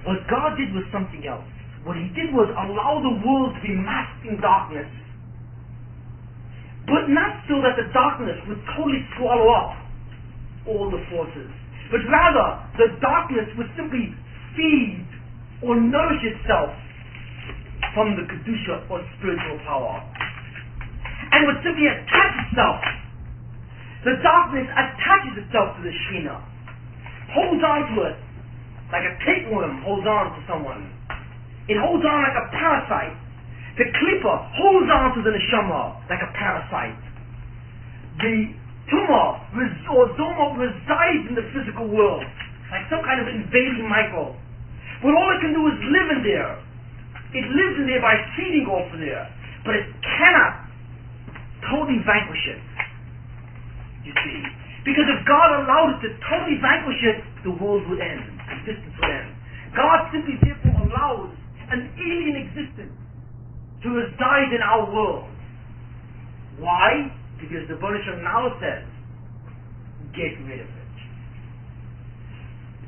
What God did was something else. What he did was allow the world to be masked in darkness. But not so that the darkness would totally swallow up all the forces. But rather, the darkness would simply feed or nourish itself from the Kedusha or spiritual power. And would simply attach itself. The darkness attaches itself to the Shekhinah. Holds on to it. Like a tapeworm holds on to someone. It holds on like a parasite. The Klippa holds on to the Neshama like a parasite. The tumor or Zoma resides in the physical world like some kind of invading microbe. But all it can do is live in there. It lives in there by feeding off of there. But it cannot totally vanquish it. You see. Because if God allowed it to totally vanquish it, the world would end. Existence would end. God simply therefore allows an alien existence to reside in our world. Why? Because the Banisham now says, get rid of it.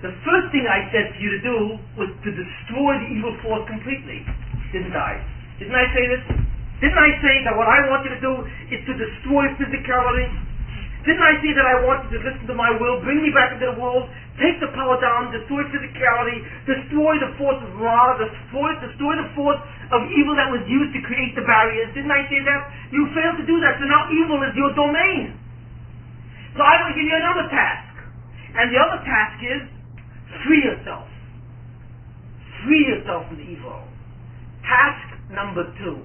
The first thing I said for you to do was to destroy the evil force completely. Didn't I? Didn't I say this? Didn't I say that what I want you to do is to destroy physicality? Didn't I say that I want you to listen to my will, bring me back into the world, take the power down, destroy physicality, destroy the force of Ra, destroy the force of evil that was used to create the barriers? Didn't I say that? You failed to do that, so now evil is your domain. So I'm going to give you another task. And the other task is, free yourself. Free yourself from the evil. Task number 2.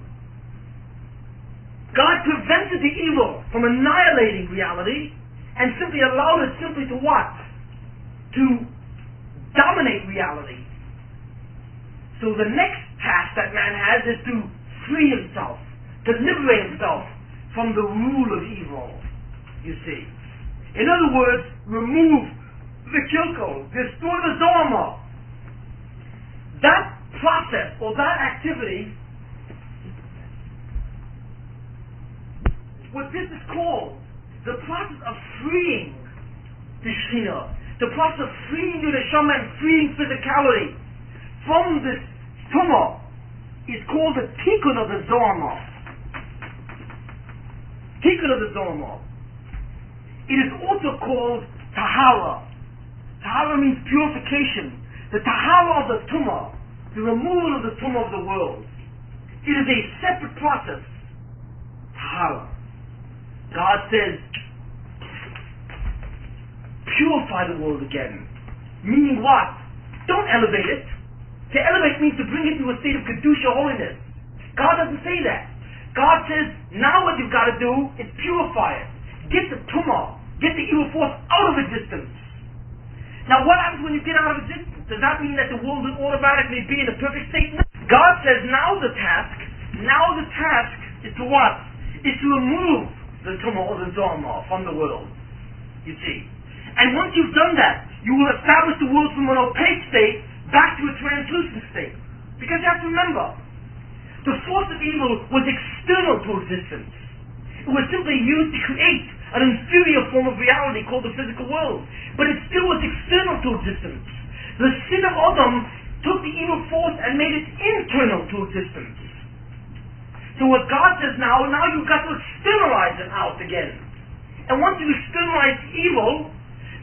God prevented the evil from annihilating reality and simply allowed it simply to what? To dominate reality. So the next task that man has is to free himself, to liberate himself from the rule of evil, you see. In other words, remove the kilko, destroy the Zorma. That process or that activity, what this is called, the process of freeing the Shekhinah, the process of freeing the Neshama and freeing physicality from this tumah is called the Tikkun of the Zorma. Tikkun of the Zorma. It is also called Tahara. Tahara means purification. The Tahara of the tumah, the removal of the tumah of the world. It is a separate process. Tahara. God says, purify the world again. Meaning what? Don't elevate it. To elevate means to bring it to a state of Kedusha holiness. God doesn't say that. God says, now what you've got to do is purify it. Get the tumah, get the evil force out of existence. Now what happens when you get out of existence? Does that mean that the world will automatically be in a perfect state? God says, now the task is to what? Is to remove the tumah or the Zorma from the world. You see. And once you've done that, you will establish the world from an opaque state back to a translucent state. Because you have to remember, the force of evil was external to existence. It was simply used to create an inferior form of reality called the physical world. But it still was external to existence. The sin of Adam took the evil force and made it internal to existence. So what God says now you've got to externalize it out again. And once you externalize evil,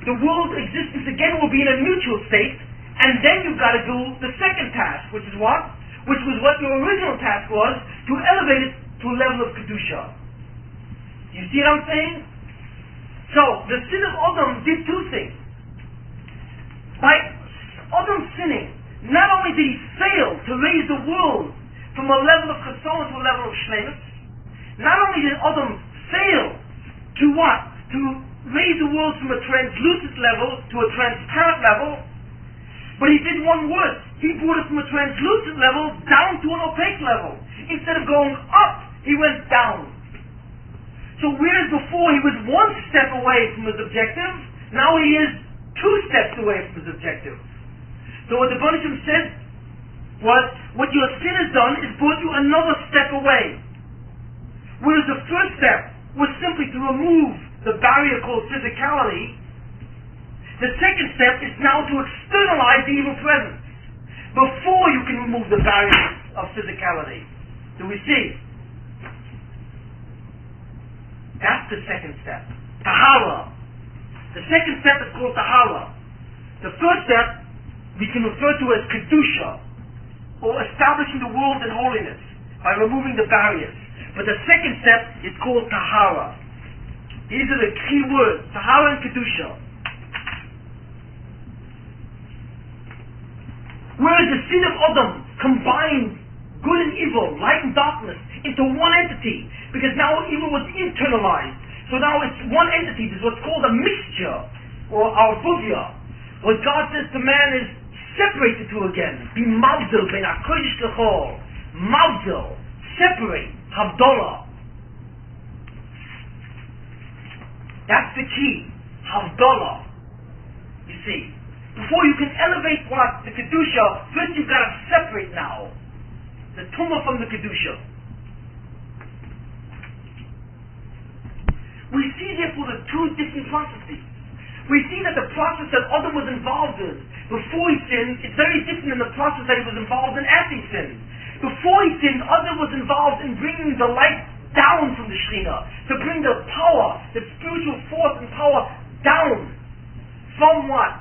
the world's existence again will be in a mutual state, and then you've got to do the second task, which is what? Which was what your original task was, to elevate it to a level of Kedusha. You see what I'm saying? So, the sin of Adam did two things. By Adam sinning, not only did he fail to raise the world from a level of Chesed to a level of Shleimus, not only did Adam fail to what? To raise the world from a translucent level to a transparent level, but he did one worse. He brought it from a translucent level down to an opaque level. Instead of going up, he went down. So whereas before he was one step away from his objective, now he is 2 steps away from his objective. So what the Banisham said was, what your sin has done is brought you another step away. Whereas the first step was simply to remove the barrier called physicality, the second step is now to externalize the evil presence before you can remove the barriers of physicality. Do we see? That's the second step. Tahara. The second step is called Tahara. The first step we can refer to as Kedusha, or establishing the world in holiness by removing the barriers. But the second step is called Tahara. These are the key words, Tahara and Kedusha. Whereas the sin of Adam combined good and evil, light and darkness, into one entity, because now evil was internalized. So now it's one entity. This is what's called a mixture, or arvuvia. What God says to man is, separate the two again. Be mavdil ben HaKodesh l'chol. Mavdil, separate, Havdalah. That's the key. Havdalah. You see, before you can elevate what? The Kedusha, first you've got to separate now the Tumah from the Kedusha. We see therefore the two different processes. We see that the process that Adam was involved in before he sinned is very different than the process that he was involved in after he sinned. Before he sinned, Adam was involved in bringing the light down from the Shekhinah, to bring the power, the spiritual force and power down. From what?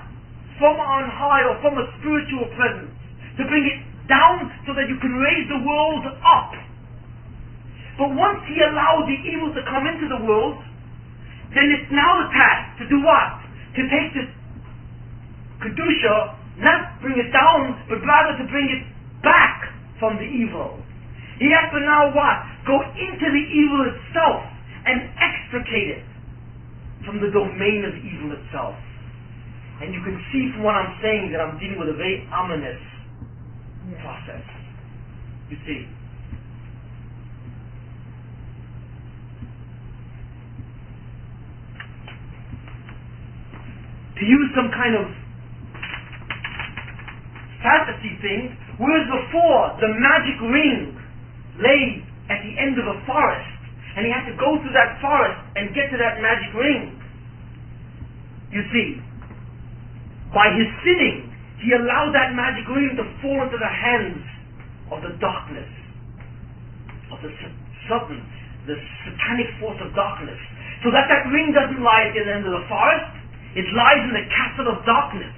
From on high, or from a spiritual presence. To bring it down so that you can raise the world up. But once he allowed the evil to come into the world, then it's now the task to do what? To take this Kedusha, not bring it down, but rather to bring it back from the evil. He has to now what? Go into the evil itself and extricate it from the domain of evil itself. And you can see from what I'm saying that I'm dealing with a very ominous process. You see. To use some kind of fantasy thing, whereas before the magic ring lay at the end of a forest, and he had to go through that forest and get to that magic ring. You see, by his sinning, he allowed that magic ring to fall into the hands of the darkness, of the Satan, the satanic force of darkness. So that ring doesn't lie at the end of the forest, it lies in the castle of darkness.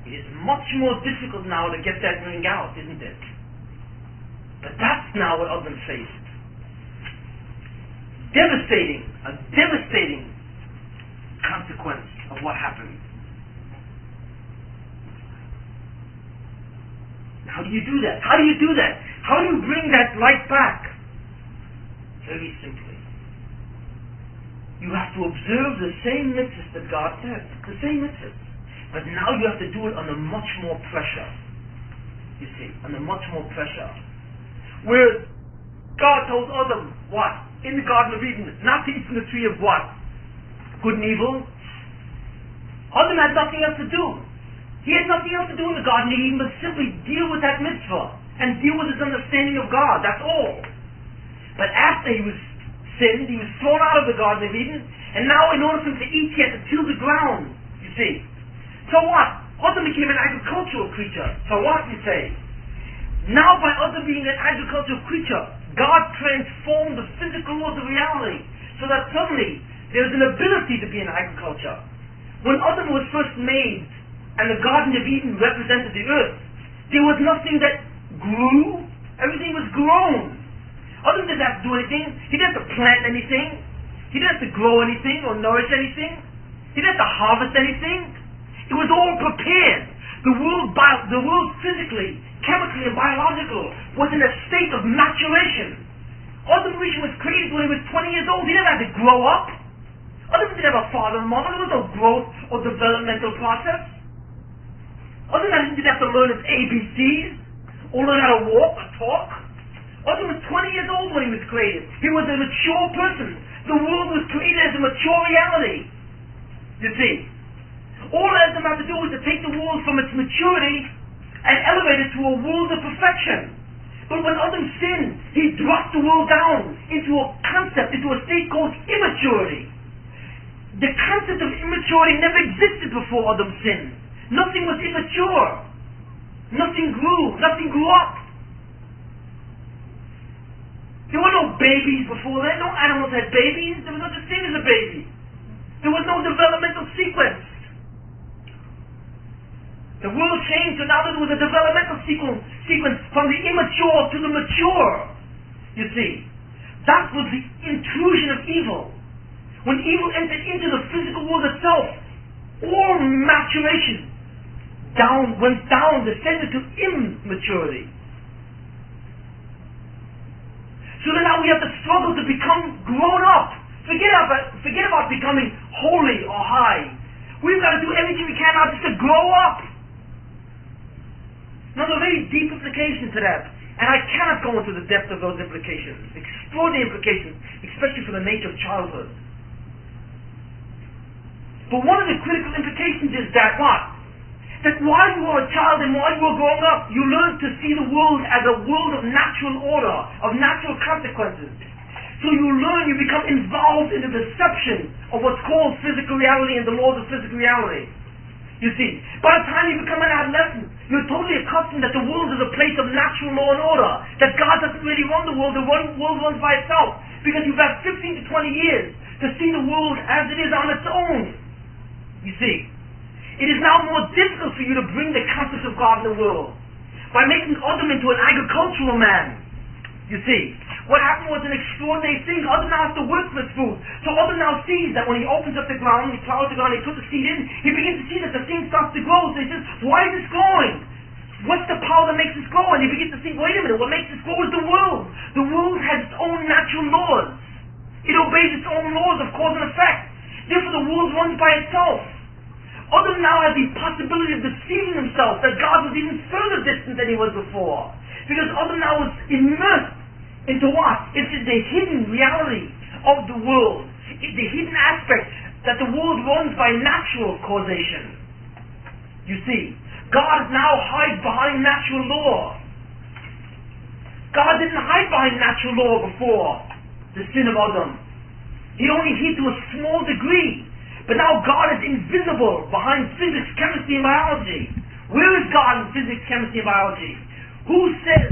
It is much more difficult now to get that ring out, isn't it? But that's now what Adam faced. A devastating consequence of what happened. How do you do that? How do you do that? How do you bring that light back? Very simply. You have to observe the same mitzvahs that God said. The same mitzvahs. But now you have to do it under much more pressure. You see, under much more pressure. Where God told Adam, what? In the Garden of Eden, not to eat from the tree of what? Good and evil. Adam had nothing else to do. He had nothing else to do in the Garden of Eden but simply deal with that mitzvah and deal with his understanding of God. That's all. But after he was sinned, he was thrown out of the Garden of Eden, and now in order for him to eat, he had to till the ground. You see. So what? Adam became an agricultural creature. So what, you say? Now by Adam being an agricultural creature, God transformed the physical laws of reality so that suddenly there's an ability to be in agriculture. When Adam was first made and the Garden of Eden represented the earth, there was nothing that grew. Everything was grown. Adam didn't have to do anything. He didn't have to plant anything. He didn't have to grow anything or nourish anything. He didn't have to harvest anything. It was all prepared. The world physically, chemically and biological was in a state of maturation. Adam Rishon was created when he was 20 years old. He never had to grow up. Adam didn't have a father and mother. There was no growth or developmental process. Adam didn't have to learn his ABCs or learn how to walk or talk. Adam was 20 years old when he was created. He was a mature person. The world was created as a mature reality. You see. All Adam had to do was to take the world from its maturity and elevate it to a world of perfection. But when Adam sinned, he dropped the world down into a concept, into a state called immaturity. The concept of immaturity never existed before Adam sinned. Nothing was immature. Nothing grew. Nothing grew up. There were no babies before that. No animals had babies. There was no such thing as a baby. There was no developmental sequence. The world changed, so now there was a developmental sequence from the immature to the mature. You see, that was the intrusion of evil. When evil entered into the physical world itself, all maturation went down, descended to immaturity. So then now we have to struggle to become grown up. Forget about becoming holy or high. We've got to do everything we can now just to grow up. Now, there are very deep implications to that. And I cannot go into the depth of those implications, explore the implications, especially for the nature of childhood. But one of the critical implications is that what? That while you are a child and while you are growing up, you learn to see the world as a world of natural order, of natural consequences. So you learn, you become involved in the deception of what's called physical reality and the laws of physical reality. You see, by the time you become an adolescent, you're totally accustomed that the world is a place of natural law and order, that God doesn't really run the world runs by itself, because you've had 15 to 20 years to see the world as it is on its own. You see, it is now more difficult for you to bring the concept of God in the world by making Adam into an agricultural man. You see, what happened was an extraordinary thing. Adam now has to work for his food. So Adam now sees that when he opens up the ground, he plows the ground, he puts the seed in, he begins to see that the thing starts to grow. So he says, why is this growing? What's the power that makes this grow? And he begins to think, wait a minute, what makes this grow is the world. The world has its own natural laws. It obeys its own laws of cause and effect. Therefore the world runs by itself. Adam now has the possibility of deceiving himself that God was even further distant than he was before. Because Adam now was immersed into what? Into the hidden reality of the world. The hidden aspect that the world runs by natural causation. You see, God now hides behind natural law. God didn't hide behind natural law before the sin of Adam. He only hid to a small degree. But now God is invisible behind physics, chemistry, and biology. Where is God in physics, chemistry, and biology? Who says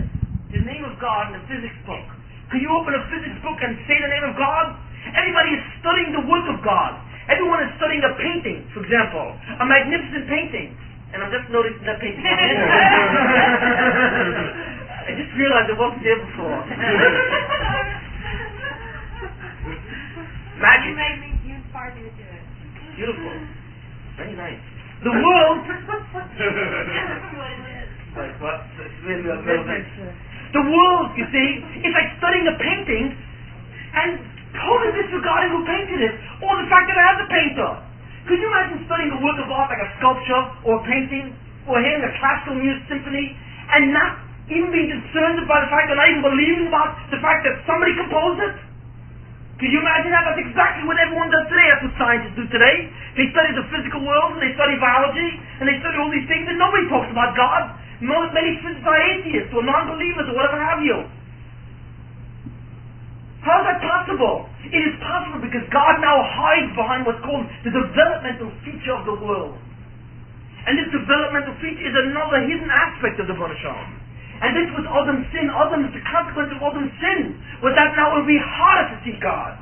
the name of God in the physics book? Can you open a physics book and say the name of God? Everybody is studying the work of God. Everyone is studying a painting, for example. A magnificent painting. And I'm just noticing that painting. I just realized it wasn't there before. Magic. You inspired me to do it. Beautiful. Very nice. The world... Like what? It's really a little bit. The world, you see, is like studying a painting and totally disregarding who painted it, or the fact that it has a painter. Could you imagine studying a work of art like a sculpture or a painting or hearing a classical music symphony and not even being concerned by the fact that not even believing about the fact that somebody composed it? Could you imagine that? That's exactly what everyone does today. That's what scientists do today. They study the physical world, and they study biology, and they study all these things, and nobody talks about God. Many physicists are atheists, or non-believers, or whatever have you. How is that possible? It is possible because God now hides behind what's called the developmental feature of the world. And this developmental feature is another hidden aspect of the Baruch Shalom. And this was Adam's sin. The consequence of Adam's sin was that now it would be harder to see God.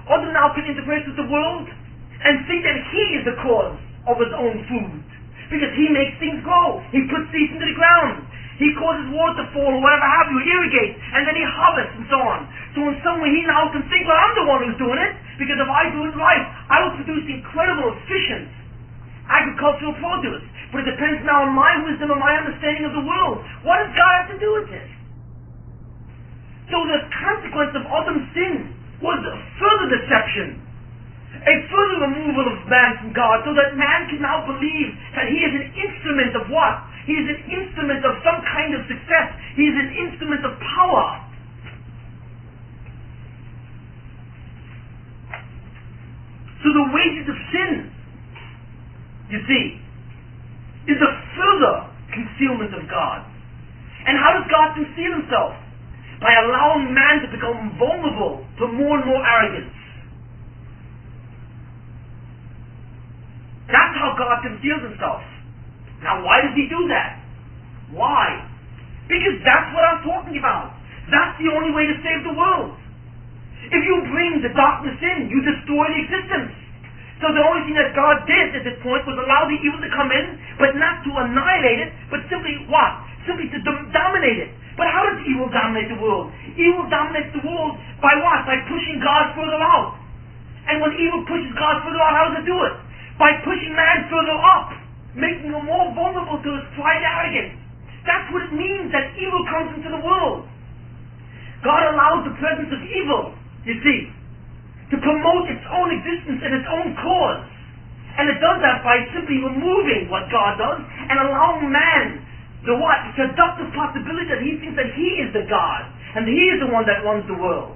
Adam now can interface with the world and think that he is the cause of his own food. Because he makes things grow. He puts seeds into the ground. He causes water to fall or whatever have you, irrigates, and then he harvests and so on. So in some way he now can think, well, I'm the one who's doing it, because if I do it right, I will produce incredible, efficient agricultural produce. But it depends now on my wisdom and my understanding of the world. What does God have to do with this? So the consequence of Adam's sin was further deception, a further removal of man from God, so that man can now believe that he is an instrument of what? He is an instrument of some kind of success. He is an instrument of power. So the wages of sin, you see, is a further concealment of God. And how does God conceal himself? By allowing man to become vulnerable to more and more arrogance. That's how God conceals himself. Now why does he do that? Why? Because that's what I'm talking about. That's the only way to save the world. If you bring the darkness in, you destroy the existence. So the only thing that God did at this point was allow the evil to come in, but not to annihilate it, but simply what? Simply to dominate it. But how does evil dominate the world? Evil dominates the world by what? By pushing God further out. And when evil pushes God further out, how does it do it? By pushing man further up, making him more vulnerable to his pride and arrogance. That's what it means that evil comes into the world. God allows the presence of evil, you see, to promote its own existence and its own cause. And it does that by simply removing what God does and allowing man The what? The seductive possibility that he thinks that he is the God, and he is the one that runs the world.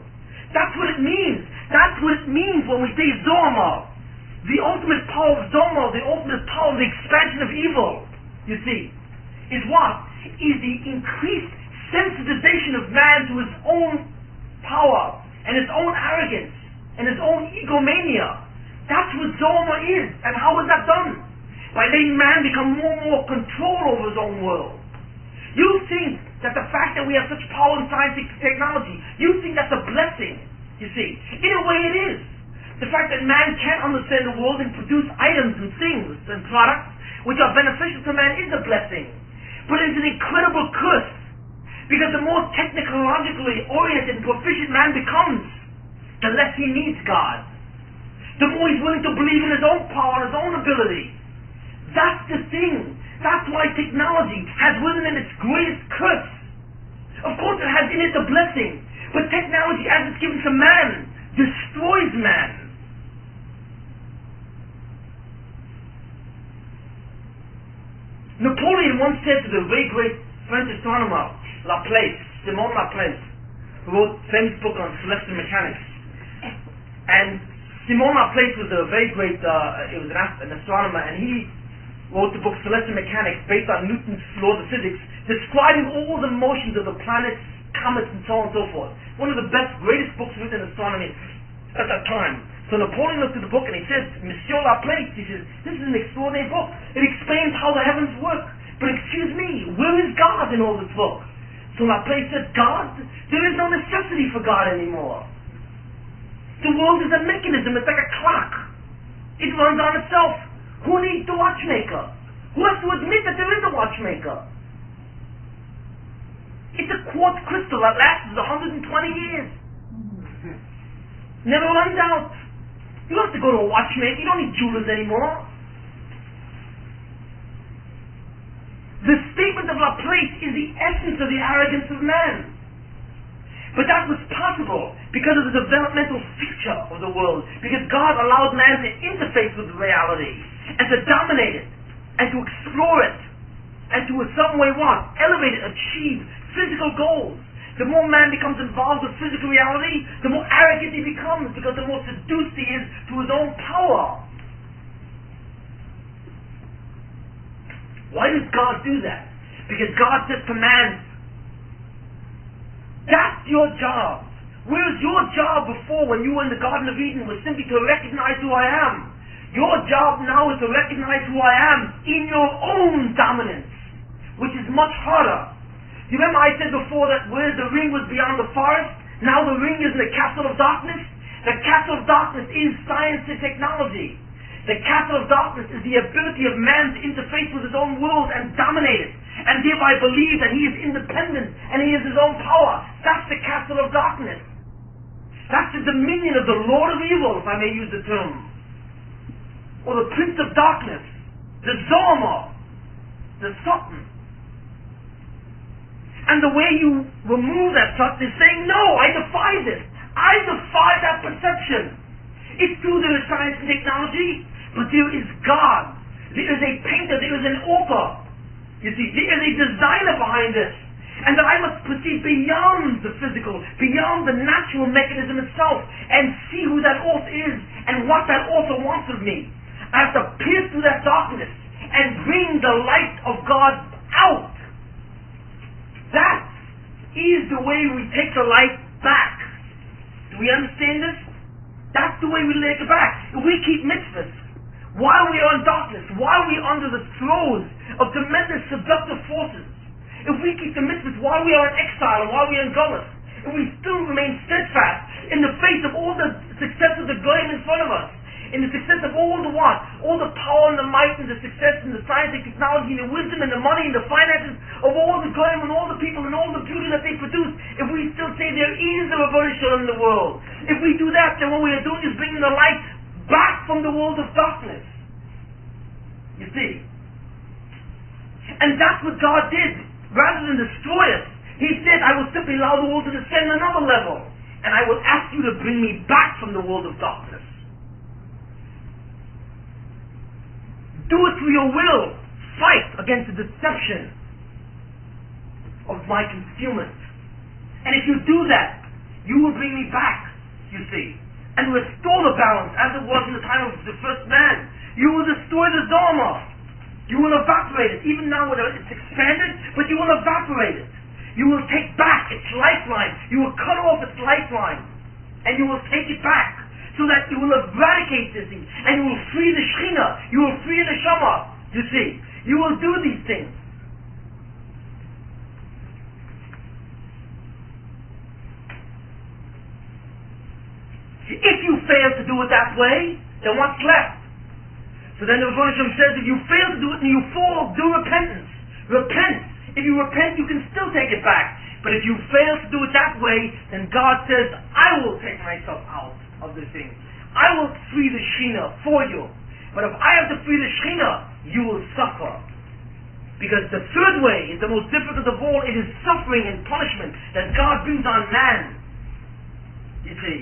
That's what it means. That's what it means when we say Zoma. The ultimate power of Zoma, the ultimate power of the expansion of evil, you see, is what? Is the increased sensitization of man to his own power, and his own arrogance, and his own egomania. That's what Zoma is. And how is that done? By letting man become more and more control over his own world. You think that the fact that we have such power in scientific technology, you think that's a blessing, you see. In a way it is. The fact that man can't understand the world and produce items and things and products which are beneficial to man is a blessing. But it's an incredible curse. Because the more technologically oriented and proficient man becomes, the less he needs God. The more he's willing to believe in his own power and his own ability. That's the thing. That's why technology has within it its greatest curse. Of course it has in it a blessing, but technology as it's given to man destroys man. Napoleon once said to the very great French astronomer Laplace, Simon Laplace, who wrote a famous book on celestial mechanics. And Simon Laplace was a very great, an astronomer, and he wrote the book Celestial Mechanics based on Newton's laws of physics, describing all the motions of the planets, comets, and so on and so forth. One of the best, greatest books written in astronomy at that time. So Napoleon looked at the book and he says, Monsieur Laplace, he says, this is an extraordinary book. It explains how the heavens work. But excuse me, where is God in all this book? So Laplace said, God? There is no necessity for God anymore. The world is a mechanism, it's like a clock. It runs on itself. Who needs the watchmaker? Who has to admit that there is a watchmaker? It's a quartz crystal that lasts 120 years. Never runs out. You don't have to go to a watchmaker. You don't need jewelers anymore. The statement of Laplace is the essence of the arrogance of man. But that was possible because of the developmental feature of the world. Because God allowed man to interface with reality and to dominate it and to explore it and to in some way what? Elevate it, achieve physical goals. The more man becomes involved with physical reality, the more arrogant he becomes because the more seduced he is to his own power. Why does God do that? Because God says to man, that's your job. Whereas your job before, when you were in the Garden of Eden, was simply to recognize who I am. Your job now is to recognize who I am in your own dominance, which is much harder. You remember I said before that where the ring was beyond the forest, now the ring is in the castle of darkness? The castle of darkness is science and technology. The castle of darkness is the ability of man to interface with his own world and dominate it, and thereby believe that he is independent and he has his own power. That's the castle of darkness. That's the dominion of the Lord of Evil, if I may use the term. Or the Prince of Darkness, the Zoma, the Satan. And the way you remove that Satan is saying, no, I defy this. I defy that perception. It's true there is science and technology, but there is God. There is a painter, there is an author. You see, there is a designer behind this. And that I must proceed beyond the physical, beyond the natural mechanism itself, and see who that author is and what that author wants of me. I have to pierce through that darkness and bring the light of God out. That is the way we take the light back. Do we understand this? That's the way we take it back. If we keep mitzvahs, while we are in darkness, while we are under the throes of tremendous seductive forces, if we keep the mitzvahs while we are in exile and while we are in Golus, if we still remain steadfast in the face of all the success of the goyim in front of us, in the success of all the what? All the power and the might and the success and the science and technology and the wisdom and the money and the finances of all the goyim and all the people and all the beauty that they produce, if we still say there is a revolution in the world, if we do that, then what we are doing is bringing the light back from the world of darkness. You see? And that's what God did. Rather than destroy us, He said, I will simply allow the world to descend another level, and I will ask you to bring me back from the world of darkness. Do it through your will. Fight against the deception of my concealment. And if you do that, you will bring me back, you see, and restore the balance as it was in the time of the first man. You will destroy the Dharma. You will evaporate it. Even now it's expanded, but you will evaporate it. You will take back its lifeline. You will cut off its lifeline. And you will take it back. So that you will eradicate this thing. And you will free the Shekhinah. You will free the Shama. You see. You will do these things. If you fail to do it that way, then what's left? So then the Rebbeinu Shem says, if you fail to do it and you fall, do repentance. Repent. If you repent, you can still take it back. But if you fail to do it that way, then God says, I will take myself out of this thing. I will free the Shekhinah for you. But if I have to free the Shekhinah, you will suffer. Because the third way is the most difficult of all. It is suffering and punishment that God brings on man. You see.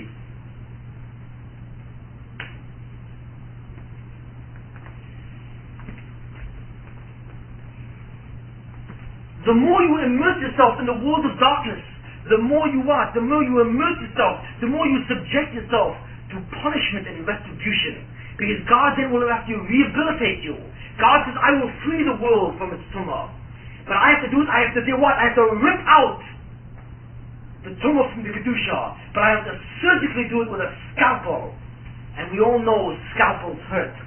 The more you immerse yourself in the world of darkness, the more you immerse yourself, the more you subject yourself to punishment and retribution. Because God then will have to rehabilitate you. God says, I will free the world from its tumor. But I have to do it, I have to do what? I have to rip out the tumor from the Kedusha. But I have to surgically do it with a scalpel. And we all know scalpels hurt.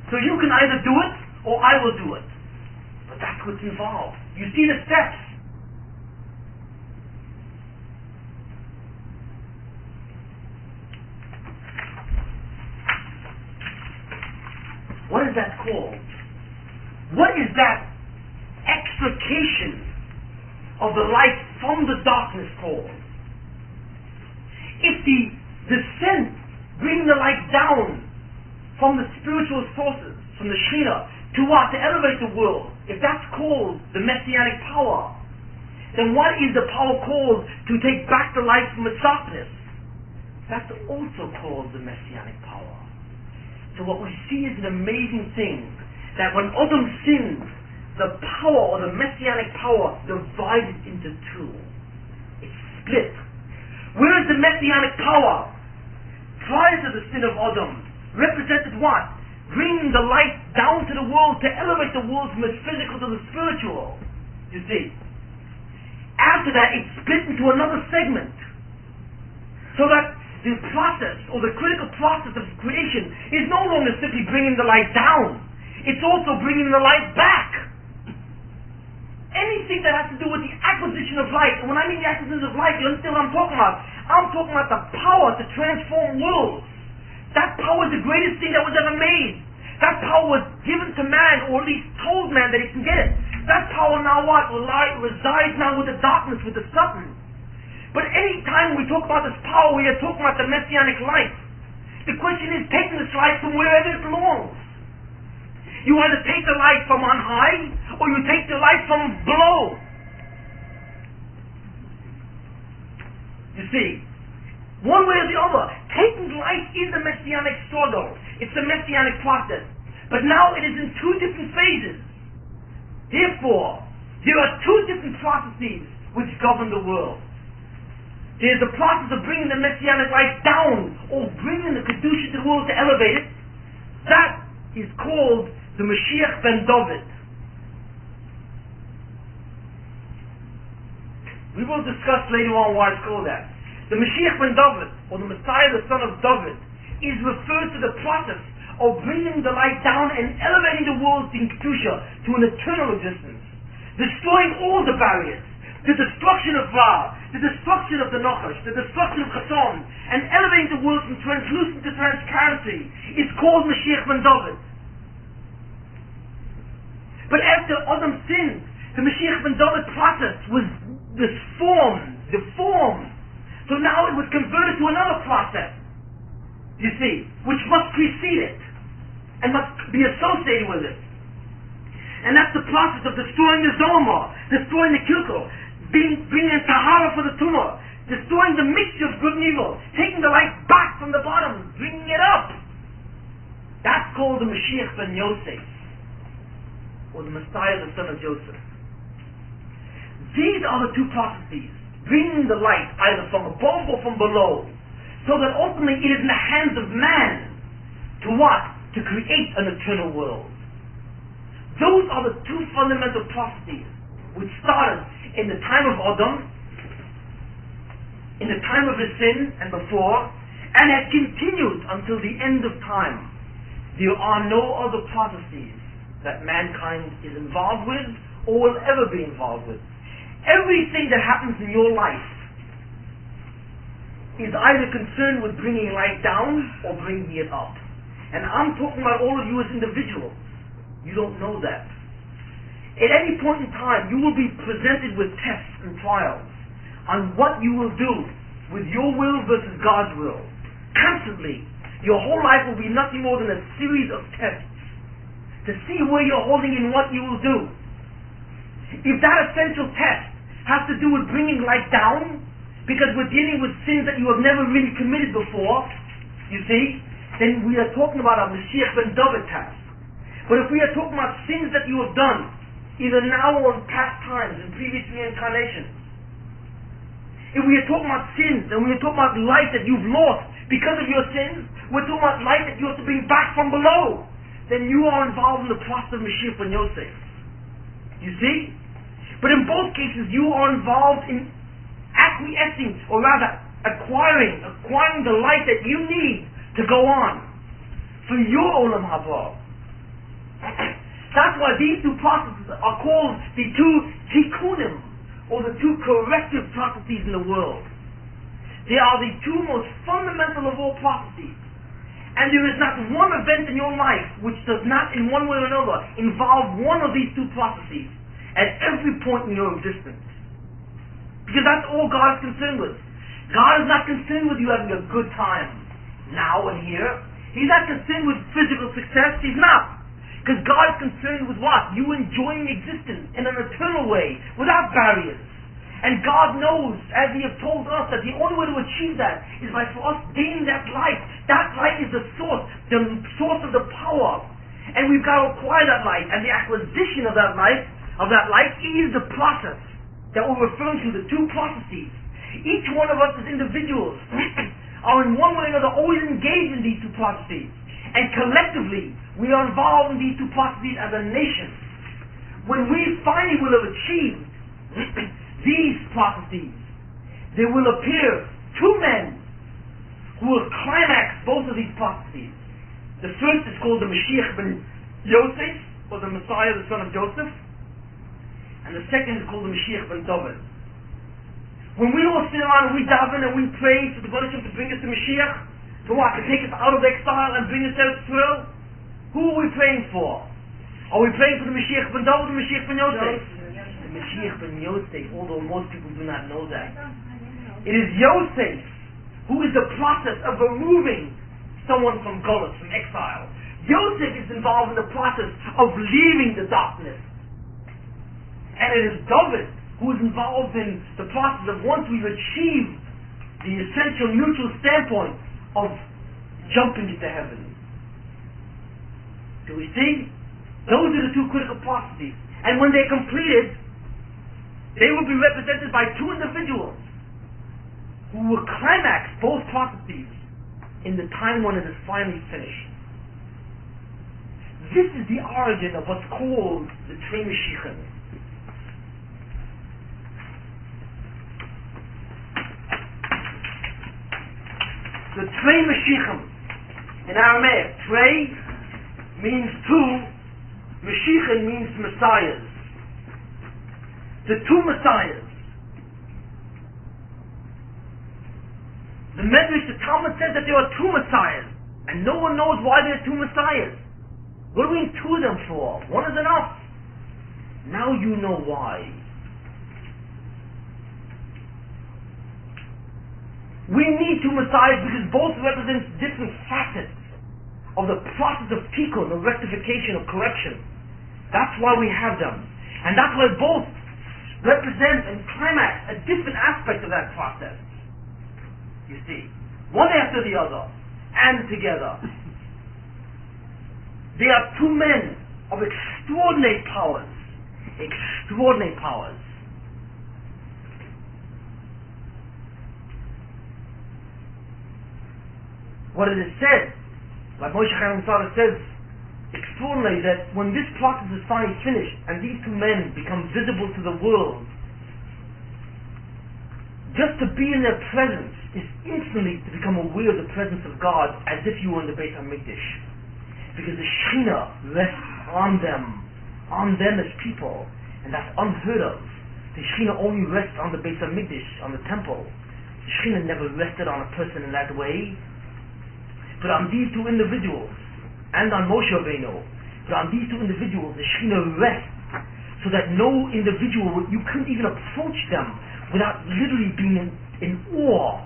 So you can either do it, or I will do it. But that's what's involved. You see the steps. What is that called? What is that extrication of the light from the darkness called? If the descent, bringing the light down from the spiritual sources, from the Shekhinah, to what? To elevate the world. If that's called the Messianic power, then what is the power called to take back the light from its darkness? That's also called the Messianic power. So what we see is an amazing thing, that when Adam sinned, the power, or the Messianic power, divided into two. It split. Where is the Messianic power? Prior to the sin of Adam, represented what? Bringing the light down to the world, to elevate the world from its physical to the spiritual. You see. After that, it split into another segment. So that the process, or the critical process of creation, is no longer simply bringing the light down. It's also bringing the light back. Anything that has to do with the acquisition of light, and when I mean the acquisition of light, you understand what I'm talking about? I'm talking about the power to transform worlds. That power is the greatest thing that was ever made. That power was given to man, or at least told man that he can get it. That power now what? Resides now with the darkness, with the Satan. But any time we talk about this power, we are talking about the Messianic light. The question is taking this light from wherever it belongs. You either take the light from on high, or you take the light from below. You see, one way or the other, taking light is the Messianic struggle. It's the Messianic process. But now it is in two different phases. Therefore, there are two different processes which govern the world. There's the process of bringing the Messianic light down, or bringing the Kedusha to the world to elevate it. That is called the Mashiach ben David. We will discuss later on why it's called that. The Mashiach ben David, or the Messiah, the son of David, is referred to the process of bringing the light down and elevating the world in Kedusha to an eternal existence, destroying all the barriers, the destruction of Ra, the destruction of the Nachash, the destruction of Chasson, and elevating the world from translucent to transparency is called Mashiach ben David. But after Adam sinned, the Mashiach ben David process was deformed. So now it was converted to another process, you see, which must precede it, and must be associated with it. And that's the process of destroying the Zoma, destroying the Kilkel, bringing a Tahara for the tumor, destroying the mixture of good and evil, taking the light back from the bottom, bringing it up. That's called the Mashiach ben Yosef, or the Messiah, the son of Joseph. These are the two processes, bringing the light either from above or from below, so that ultimately it is in the hands of man to what? To create an eternal world. Those are the two fundamental processes which started in the time of Adam, in the time of his sin and before, and have continued until the end of time. There are no other processes that mankind is involved with or will ever be involved with. Everything that happens in your life is either concerned with bringing light down or bringing it up. And I'm talking about all of you as individuals. You don't know that. At any point in time, you will be presented with tests and trials on what you will do with your will versus God's will. Constantly. Your whole life will be nothing more than a series of tests to see where you're holding in what you will do. If that essential test has to do with bringing light down, because we're dealing with sins that you have never really committed before, you see, then we are talking about a Mashiach ben David task. But if we are talking about sins that you have done, either now or in past times, in previous reincarnations, if we are talking about sins and we are talking about light that you've lost because of your sins, we're talking about light that you have to bring back from below, then you are involved in the process of Mashiach ben Yosef. You see? But in both cases, you are involved in acquiescing, or rather acquiring the light that you need to go on for your Olam Haba. That's why these two processes are called the two tikkunim, or the two corrective processes in the world. They are the two most fundamental of all processes. And there is not one event in your life which does not, in one way or another, involve one of these two processes at every point in your existence. Because that's all God is concerned with. God is not concerned with you having a good time now and here. He's not concerned with physical success. He's not. Because God is concerned with what? You enjoying existence in an eternal way, without barriers. And God knows, as He has told us, that the only way to achieve that is by for us gaining that light. That light is the source of the power. And we've got to acquire that light. And the acquisition of that light is the process that we're referring to, the two processes. Each one of us as individuals are in one way or another always engaged in these two processes. And collectively, we are involved in these two processes as a nation. When we finally will have achieved these processes, there will appear two men who will climax both of these processes. The first is called the Mashiach ben Yosef, or the Messiah, the son of Joseph. And the second is called the Mashiach ben David. When we all sit around and we daven and we pray to the Baruch to bring us to Mashiach, to what? To take us out of exile and bring us to Israel? Who are we praying for? Are we praying for the Mashiach ben David or the Mashiach ben Yosef? The Mashiach ben Yosef, although most people do not know that. It is Yosef who is the process of removing someone from Golus, from exile. Yosef is involved in the process of leaving the darkness. And it is David who is involved in the process of, once we've achieved the essential mutual standpoint, of jumping into heaven. Do we see? Those are the two critical processes. And when they're completed, they will be represented by two individuals who will climax both processes in the time when it is finally finished. This is the origin of what's called the Trei Mashiachim. The Trei Mashiachim, in Aramaic, Trei means two, Mashiachim means messiahs. The two messiahs. The Medrash, the Talmud says that there are two messiahs, and no one knows why there are two messiahs. What do we need two of them for? One is enough. Now you know why. We need two messiahs because both represent different facets of the process of tikkun, of rectification, of correction. That's why we have them. And that's why both represent and climax a different aspect of that process. You see, one after the other, and together. They are two men of extraordinary powers. Extraordinary powers. what it is said, like Moshe Chaim Sada says, extraordinary, that when this process is finally finished and these two men become visible to the world, just to be in their presence is instantly to become aware of the presence of God as if you were in the Beit HaMikdash. Because the Shekhinah rests on them as people, and that's unheard of. The Shekhinah only rests on the Beit HaMikdash, on the temple. The Shekhinah never rested on a person in that way. But on these two individuals, and on Moshe Rabbeinu, but on these two individuals, the Shekhinah rests, so that no individual, you couldn't even approach them without literally being in awe.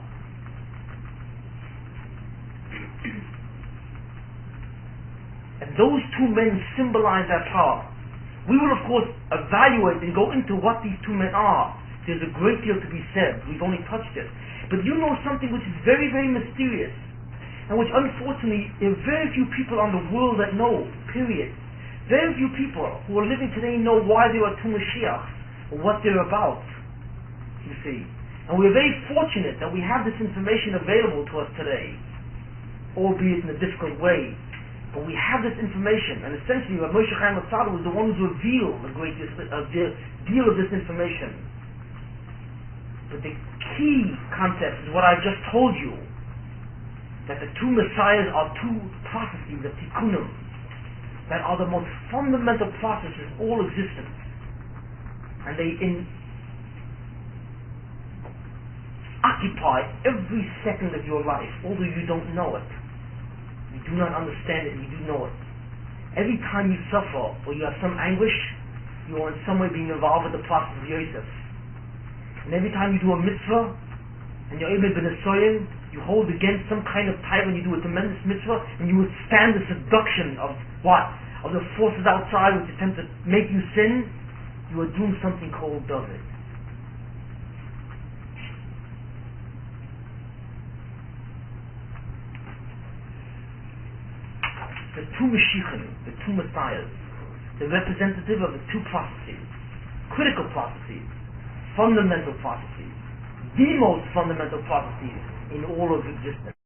And those two men symbolize that power. We will of course evaluate and go into what these two men are. There's a great deal to be said. We've only touched it. But you know something which is very, very mysterious, and which unfortunately there are very few people on the world that know, period. Very few people who are living today know why there are two Mashiachs, or what they're about. You see. And we're very fortunate that we have this information available to us today, albeit in a difficult way. But we have this information, and essentially Moshe Chaim Luzzatto was the one who's revealed the greatest deal of this information. But the key concept is what I just told you, that the two Messiahs are two processes of tikkunim that are the most fundamental processes of all existence, and they occupy every second of your life, although you don't know it. You do not understand it, you do know it. Every time you suffer or you have some anguish, you are in some way being involved with the process of Yosef. And every time you do a mitzvah and you're able to be Nesoyim, you hold against some kind of type and you do a tremendous mitzvah and you withstand the seduction of what? Of the forces outside which attempt to make you sin, you are doing something called David. The two Mashiachim, the two Messiahs, the representative of the two processes, critical processes, fundamental processes, the most fundamental processes in all of existence.